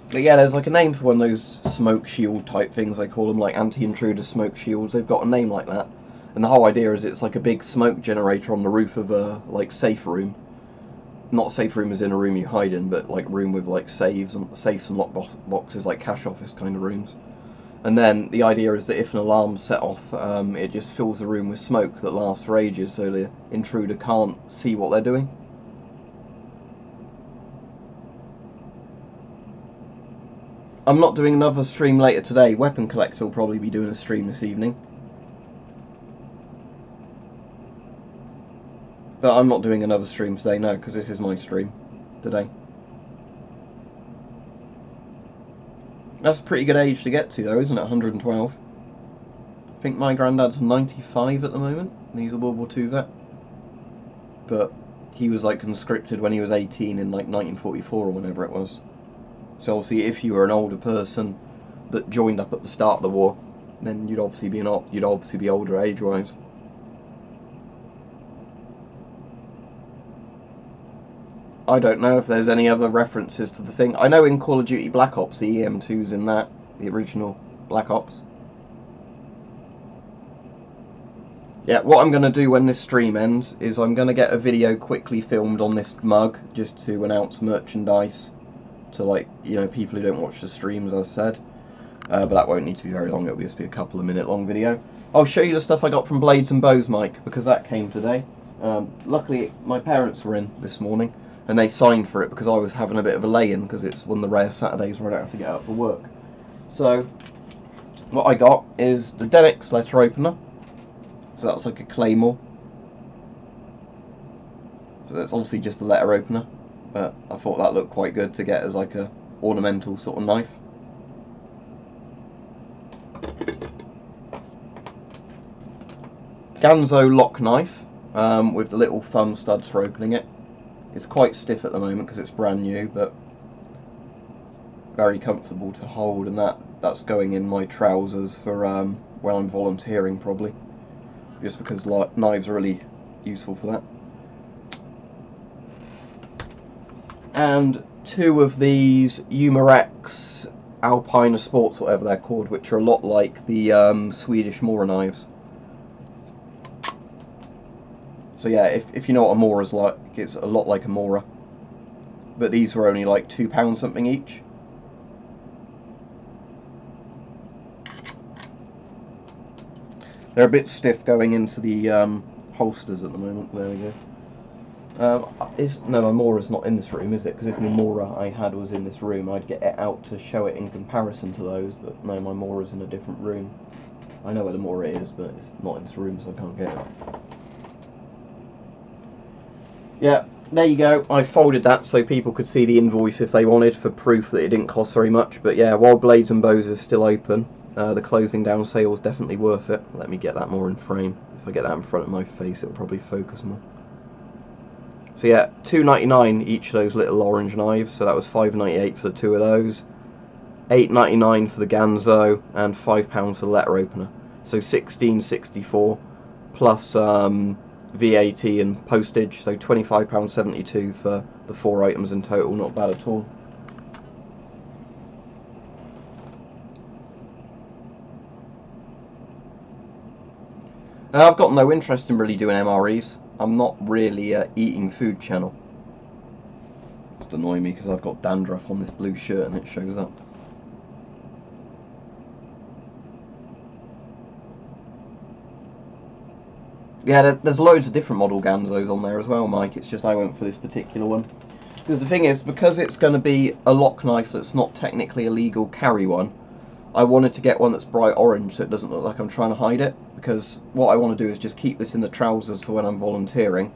But yeah, there's like a name for one of those smoke shield type things, they call them, like anti-intruder smoke shields. They've got a name like that. And the whole idea is it's like a big smoke generator on the roof of a like safe room. Not safe room as in a room you hide in, but like room with like safes and lock boxes, like cash office kind of rooms. And then the idea is that if an alarm's set off, it just fills the room with smoke that lasts for ages, so the intruder can't see what they're doing. I'm not doing another stream later today. Weapon Collector will probably be doing a stream this evening. But I'm not doing another stream today, no, because this is my stream today. That's a pretty good age to get to, though, isn't it? 112. I think my granddad's 95 at the moment. He's a World War II vet. But he was like conscripted when he was 18 in like 1944 or whenever it was. So obviously, if you were an older person that joined up at the start of the war, then you'd obviously be older age-wise. I don't know if there's any other references to the thing. I know in Call of Duty Black Ops, the EM2's in that, the original Black Ops. Yeah, what I'm going to do when this stream ends is I'm going to get a video quickly filmed on this mug, just to announce merchandise to, like, you know, people who don't watch the streams, as I said. But that won't need to be very long, it'll just be a couple of minute long video. I'll show you the stuff I got from Blades and Bows, Mike, because that came today. Luckily, my parents were in this morning, and they signed for it because I was having a bit of a lay-in, because it's one of the rare Saturdays where I don't have to get out for work. So, what I got is the Denix letter opener. So that's like a claymore. So that's obviously just a letter opener, but I thought that looked quite good to get as like a ornamental sort of knife. Ganzo lock knife with the little thumb studs for opening it. It's quite stiff at the moment because it's brand new, but very comfortable to hold, and that's going in my trousers for when I'm volunteering, probably, just because knives are really useful for that. And two of these Umarex Alpina Sports, whatever they're called, which are a lot like the Swedish Mora knives. So yeah, if you know what a Mora's like, it's a lot like a Mora. But these were only like £2 something each. They're a bit stiff going into the holsters at the moment. There we go. No, my Mora's not in this room, is it? Because if my Mora I had was in this room, I'd get it out to show it in comparison to those. But no, my Mora's in a different room. I know where the Mora is, but it's not in this room, so I can't get it. Yeah, there you go. I folded that so people could see the invoice if they wanted, for proof that it didn't cost very much. But yeah, while Blades and Bows is still open, the closing down sale is definitely worth it. Let me get that more in frame. If I get that in front of my face, it'll probably focus more. So yeah, £2.99 each of those little orange knives. So that was £5.98 for the two of those, £8.99 for the Ganzo, and £5 for the letter opener. So £16.64 plus VAT and postage, so £25.72 for the 4 items in total. Not bad at all. Now, I've got no interest in really doing MREs. I'm not really a eating food channel. It's annoying me because I've got dandruff on this blue shirt and it shows up. Yeah, there's loads of different model Ganzos on there as well, Mike. It's just I went for this particular one. Because the thing is, because it's going to be a lock knife that's not technically a legal carry one, I wanted to get one that's bright orange so it doesn't look like I'm trying to hide it. Because what I want to do is just keep this in the trousers for when I'm volunteering.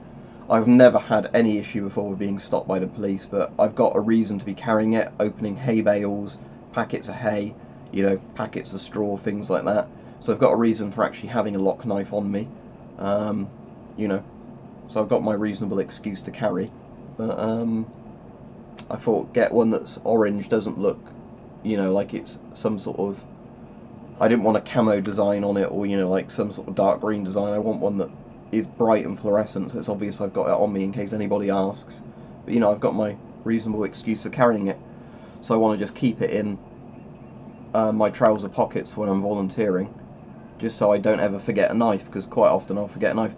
I've never had any issue before with being stopped by the police, but I've got a reason to be carrying it, opening hay bales, packets of hay, you know, packets of straw, things like that. So I've got a reason for actually having a lock knife on me. You know, so I've got my reasonable excuse to carry, but I thought get one that's orange, doesn't look, you know, like it's some sort of, I didn't want a camo design on it, or, you know, like some sort of dark green design. I want one that is bright and fluorescent, so it's obvious I've got it on me in case anybody asks. But, you know, I've got my reasonable excuse for carrying it, so I want to just keep it in my trouser pockets when I'm volunteering, just so I don't ever forget a knife, because quite often I'll forget a knife.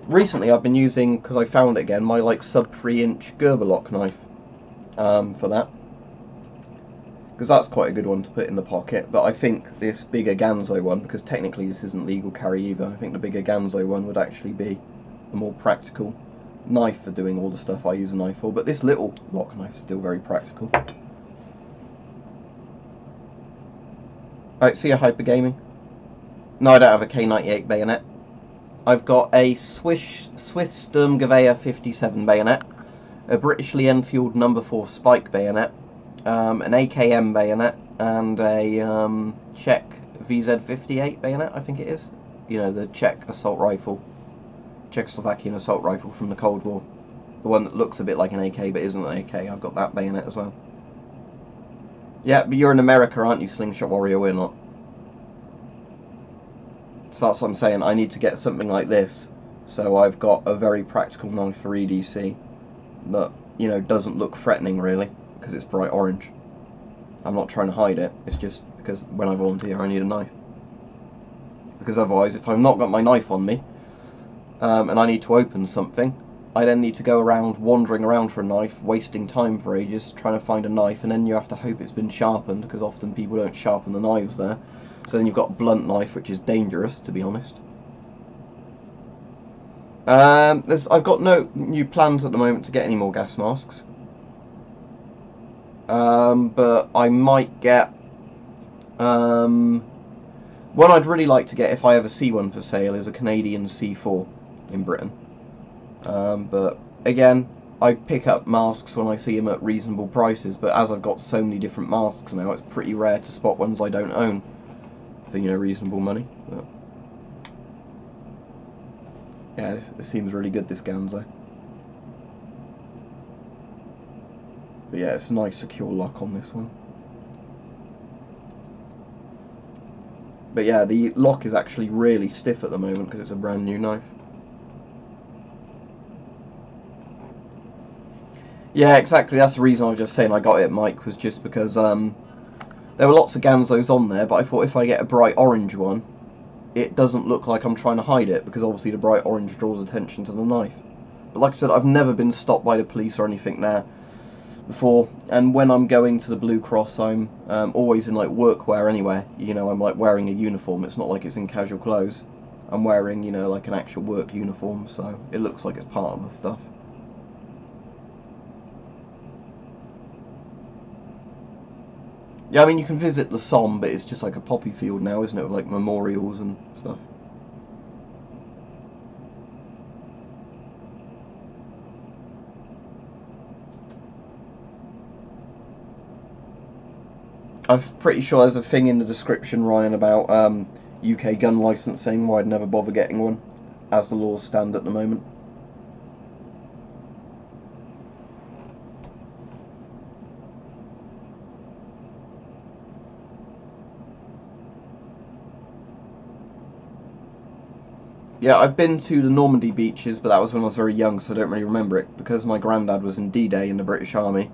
Recently I've been using, because I found it again, my like sub 3-inch Gerber lock knife for that, because that's quite a good one to put in the pocket. But I think this bigger Ganzo one, because technically this isn't legal carry either, I think the bigger Ganzo one would actually be a more practical knife for doing all the stuff I use a knife for. But this little lock knife is still very practical. Alright, see a Hyper Gaming. No, I don't have a K98 bayonet. I've got a Swiss Sturmgewehr 57 bayonet, a British Lee Enfield No. 4 Spike bayonet, an AKM bayonet, and a Czech VZ58 bayonet, I think it is. You know, the Czech assault rifle, Czechoslovakian assault rifle from the Cold War. The one that looks a bit like an AK but isn't an AK. I've got that bayonet as well. Yeah, but you're in America, aren't you, Slingshot Warrior? We're not. So that's what I'm saying. I need to get something like this. So I've got a very practical knife for EDC that, you know, doesn't look threatening really, because it's bright orange. I'm not trying to hide it. It's just because when I volunteer, I need a knife. Because otherwise, if I've not got my knife on me, and I need to open something, I then need to go around wandering around for a knife, wasting time for ages trying to find a knife, and then you have to hope it's been sharpened, because often people don't sharpen the knives there. So then you've got a blunt knife, which is dangerous, to be honest. I've got no new plans at the moment to get any more gas masks. But I might get... one I'd really like to get, if I ever see one for sale, is a Canadian C4 in Britain. But again, I pick up masks when I see them at reasonable prices, but as I've got so many different masks now, it's pretty rare to spot ones I don't own for, you know, reasonable money. But yeah, this seems really good, this Ganzo. But yeah, it's a nice secure lock on this one. But yeah, the lock is actually really stiff at the moment because it's a brand new knife. Yeah, exactly, that's the reason I was just saying I got it, Mike, was just because there were lots of Ganzos on there, but I thought if I get a bright orange one, it doesn't look like I'm trying to hide it, because obviously the bright orange draws attention to the knife. But like I said, I've never been stopped by the police or anything there before, and when I'm going to the Blue Cross, I'm always in like workwear anyway. You know, I'm like wearing a uniform. It's not like it's in casual clothes. I'm wearing, you know, like an actual work uniform, so it looks like it's part of the stuff. Yeah, I mean, you can visit the Somme, but it's just like a poppy field now, isn't it, with like memorials and stuff. I'm pretty sure there's a thing in the description, Ryan, about UK gun licensing, why I'd never bother getting one, as the laws stand at the moment. Yeah, I've been to the Normandy beaches, but that was when I was very young, so I don't really remember it, because my granddad was in D-Day in the British Army.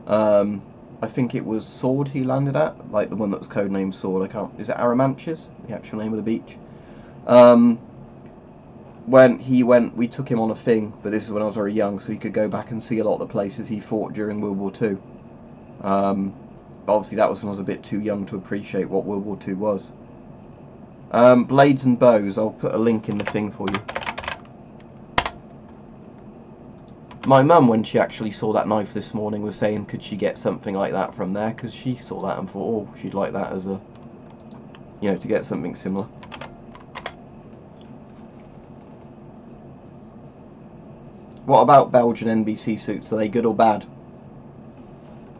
I think it was Sword he landed at, like the one that was codenamed Sword. Is it Aramanches, the actual name of the beach? When he went, we took him on a thing, but this is when I was very young, so he could go back and see a lot of the places he fought during World War II. Obviously that was when I was a bit too young to appreciate what World War II was. Blades and bows, I'll put a link in the thing for you. My mum, when she actually saw that knife this morning, was saying could she get something like that from there, because she saw that and thought, oh, she'd like that as a, you know, to get something similar. What about Belgian NBC suits? Are they good or bad?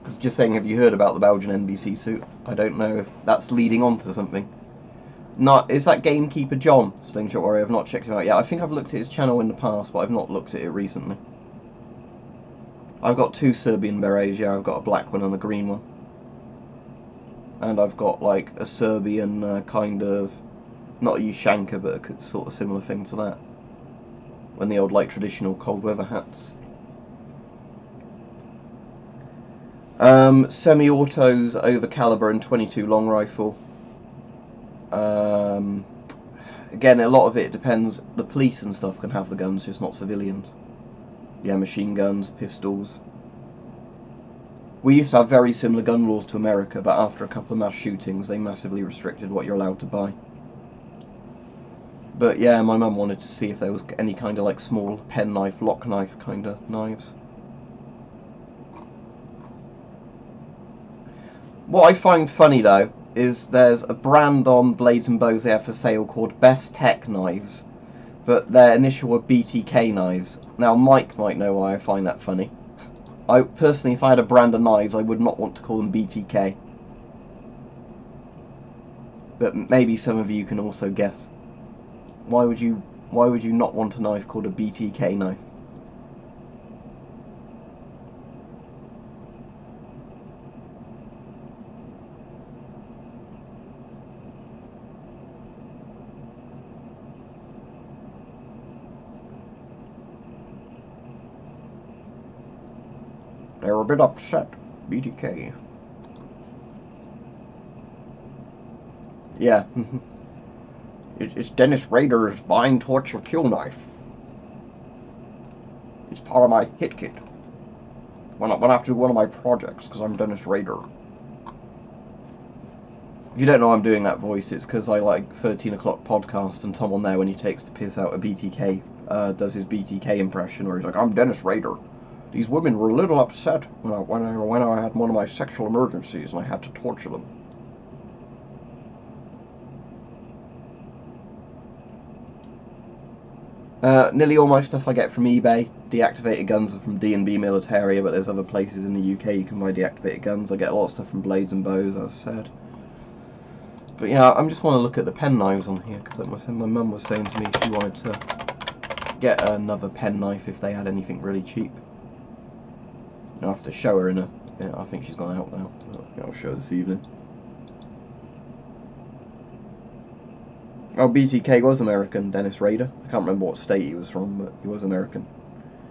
Because just saying, have you heard about the Belgian NBC suit? I don't know if that's leading on to something. No, is that Gamekeeper John, Slingshot Warrior? I've not checked him out yet. I think I've looked at his channel in the past, but I've not looked at it recently. I've got two Serbian berets, yeah, I've got a black one and a green one. And I've got like a Serbian kind of, not a Ushanka, but a sort of similar thing to that. When the old like traditional cold weather hats. Semi-autos over caliber and 22 long rifle. Again, a lot of it depends. The police and stuff can have the guns, just not civilians. Yeah, machine guns, pistols. We used to have very similar gun laws to America, but after a couple of mass shootings, they massively restricted what you're allowed to buy. But yeah, my mum wanted to see if there was any kind of like small penknife, lock knife kind of knives. What I find funny though, is there's a brand on Blades and Bows they have for sale called Best Tech Knives, but their initial were BTK knives. Now Mike might know why I find that funny. I personally, if I had a brand of knives, I would not want to call them BTK. But maybe some of you can also guess. Why would you not want a knife called a BTK knife? They're a bit upset. BTK. Yeah. It's Dennis Rader's Bind Torture Kill Knife. It's part of my hit kit. When I have to do one of my projects, because I'm Dennis Rader. If you don't know I'm doing that voice, it's because I like 13 o'clock podcast, and Tom on there, when he takes the piss out of BTK, does his BTK impression, where he's like, I'm Dennis Rader. These women were a little upset when I had one of my sexual emergencies and I had to torture them. Nearly all my stuff I get from eBay. Deactivated guns are from D&B Militaria, but there's other places in the UK you can buy deactivated guns. I get a lot of stuff from Blades and Bows, as I said. But yeah, I just want to look at the pen knives on here, because my mum was saying to me she wanted to get another pen knife if they had anything really cheap. I'll have to show her in a... Yeah, I think she's gone out now. I'll show her this evening. Oh, BTK was American, Dennis Rader. I can't remember what state he was from, but he was American.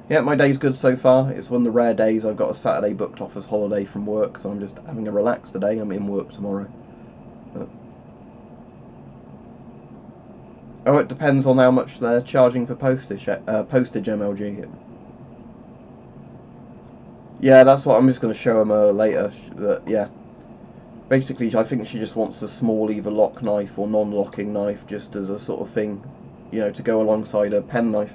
Yeah, my day's good so far. It's one of the rare days I've got a Saturday booked off as holiday from work, so I'm just having a relaxed day. I'm in work tomorrow. But... oh, it depends on how much they're charging for postage MLG. Yeah, that's what I'm just going to show him later. But yeah, basically I think she just wants a small either lock knife or non-locking knife, just as a sort of thing, you know, to go alongside a pen knife.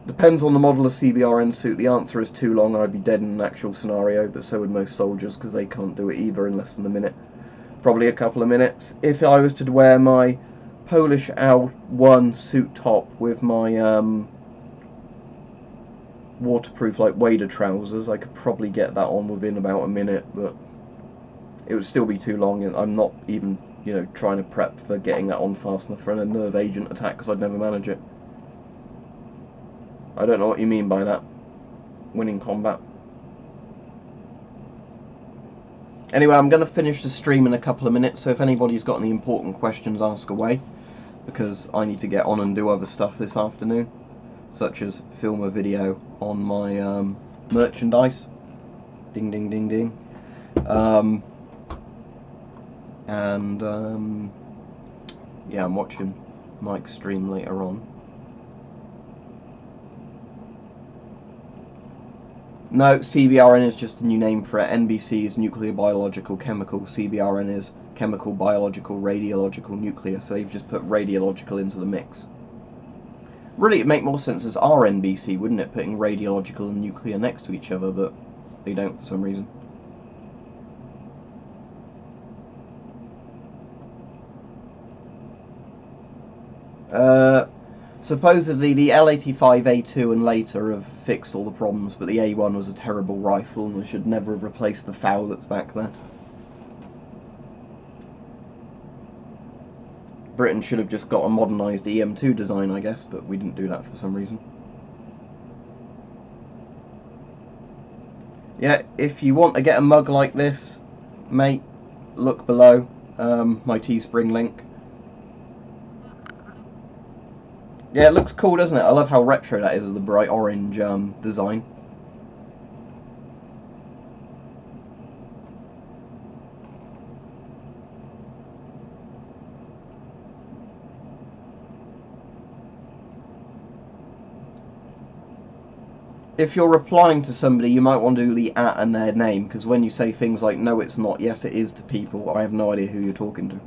Depends on the model of CBRN suit. The answer is too long, I'd be dead in an actual scenario, but so would most soldiers, because they can't do it either in less than a minute. Probably a couple of minutes. If I was to wear my Polish L1 suit top with my waterproof like wader trousers, I could probably get that on within about a minute, but it would still be too long, and I'm not even, you know, trying to prep for getting that on fast enough for a nerve agent attack, because I'd never manage it. I don't know what you mean by that. Winning combat. Anyway, I'm going to finish the stream in a couple of minutes, so if anybody's got any important questions, ask away, because I need to get on and do other stuff this afternoon, such as film a video on my merchandise. Ding ding ding ding. Yeah, I'm watching Mike's stream later on. No, CBRN is just a new name for it. NBC is nuclear, biological, chemical. CBRN is chemical, biological, radiological, nuclear. So they've just put radiological into the mix. Really, it'd make more sense as RNBC, wouldn't it? Putting radiological and nuclear next to each other, but they don't for some reason. Supposedly the L85A2 and later have fixed all the problems, but the A1 was a terrible rifle and they should never have replaced the FOW that's back there. Britain should have just got a modernised EM2 design, I guess, but we didn't do that for some reason. Yeah, if you want to get a mug like this, mate, look below, my Teespring link. Yeah, it looks cool, doesn't it? I love how retro that is with the bright orange design. If you're replying to somebody, you might want to do the @ and their name, because when you say things like, no it's not, yes it is to people, I have no idea who you're talking to.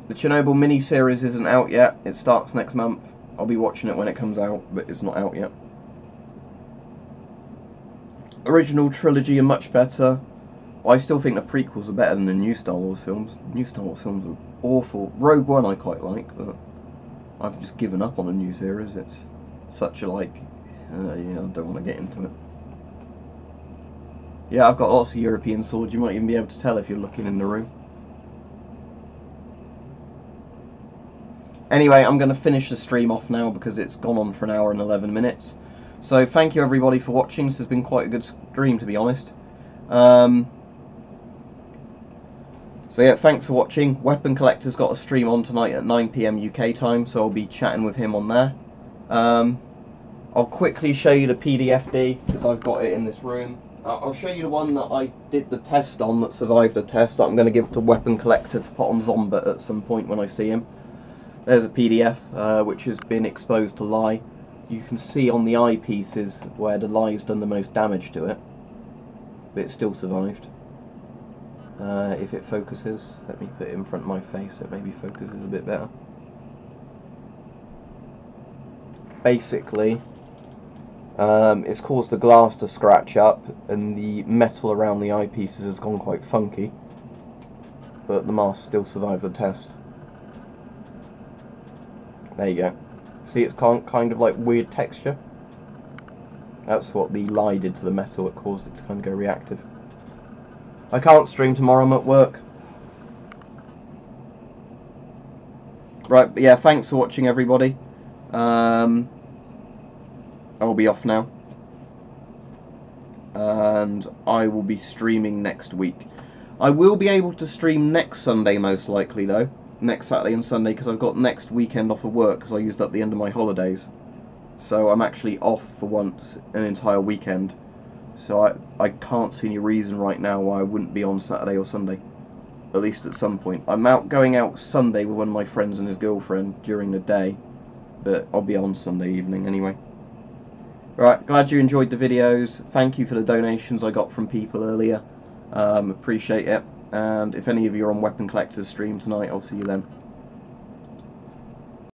The Chernobyl mini-series isn't out yet. It starts next month. I'll be watching it when it comes out, but it's not out yet. Original trilogy are much better. I still think the prequels are better than the new Star Wars films. New Star Wars films are awful. Rogue One I quite like, but I've just given up on the new series. It's such a like, yeah, I don't want to get into it. Yeah, I've got lots of European swords. You might even be able to tell if you're looking in the room. Anyway, I'm going to finish the stream off now because it's gone on for 1 hour and 11 minutes. So thank you everybody for watching. This has been quite a good stream, to be honest. So yeah, thanks for watching. Weapon Collector's got a stream on tonight at 9 PM UK time, so I'll be chatting with him on there. I'll quickly show you the PDFD because I've got it in this room. I'll show you the one that I did the test on that survived the test that I'm going to give to Weapon Collector to put on Zombot at some point when I see him. There's a PDF which has been exposed to lye. You can see on the eyepieces where the lye's done the most damage to it, but it still survived. If it focuses, let me put it in front of my face, it maybe focuses a bit better. Basically, it's caused the glass to scratch up and the metal around the eyepieces has gone quite funky, but the mask still survived the test. There you go. See, it's kind of like weird texture. That's what the lye did to the metal, it caused it to kind of go reactive. I can't stream tomorrow, I'm at work. Right, but yeah, thanks for watching everybody. I'll be off now. And I will be streaming next week. I will be able to stream next Sunday most likely though. Next Saturday and Sunday, because I've got next weekend off of work because I used up the end of my holidays. So I'm actually off for once an entire weekend. So I can't see any reason right now why I wouldn't be on Saturday or Sunday. At least at some point. I'm going out Sunday with one of my friends and his girlfriend during the day. But I'll be on Sunday evening anyway. Right, glad you enjoyed the videos. Thank you for the donations I got from people earlier. Appreciate it. And if any of you are on Weapon Collector's stream tonight, I'll see you then.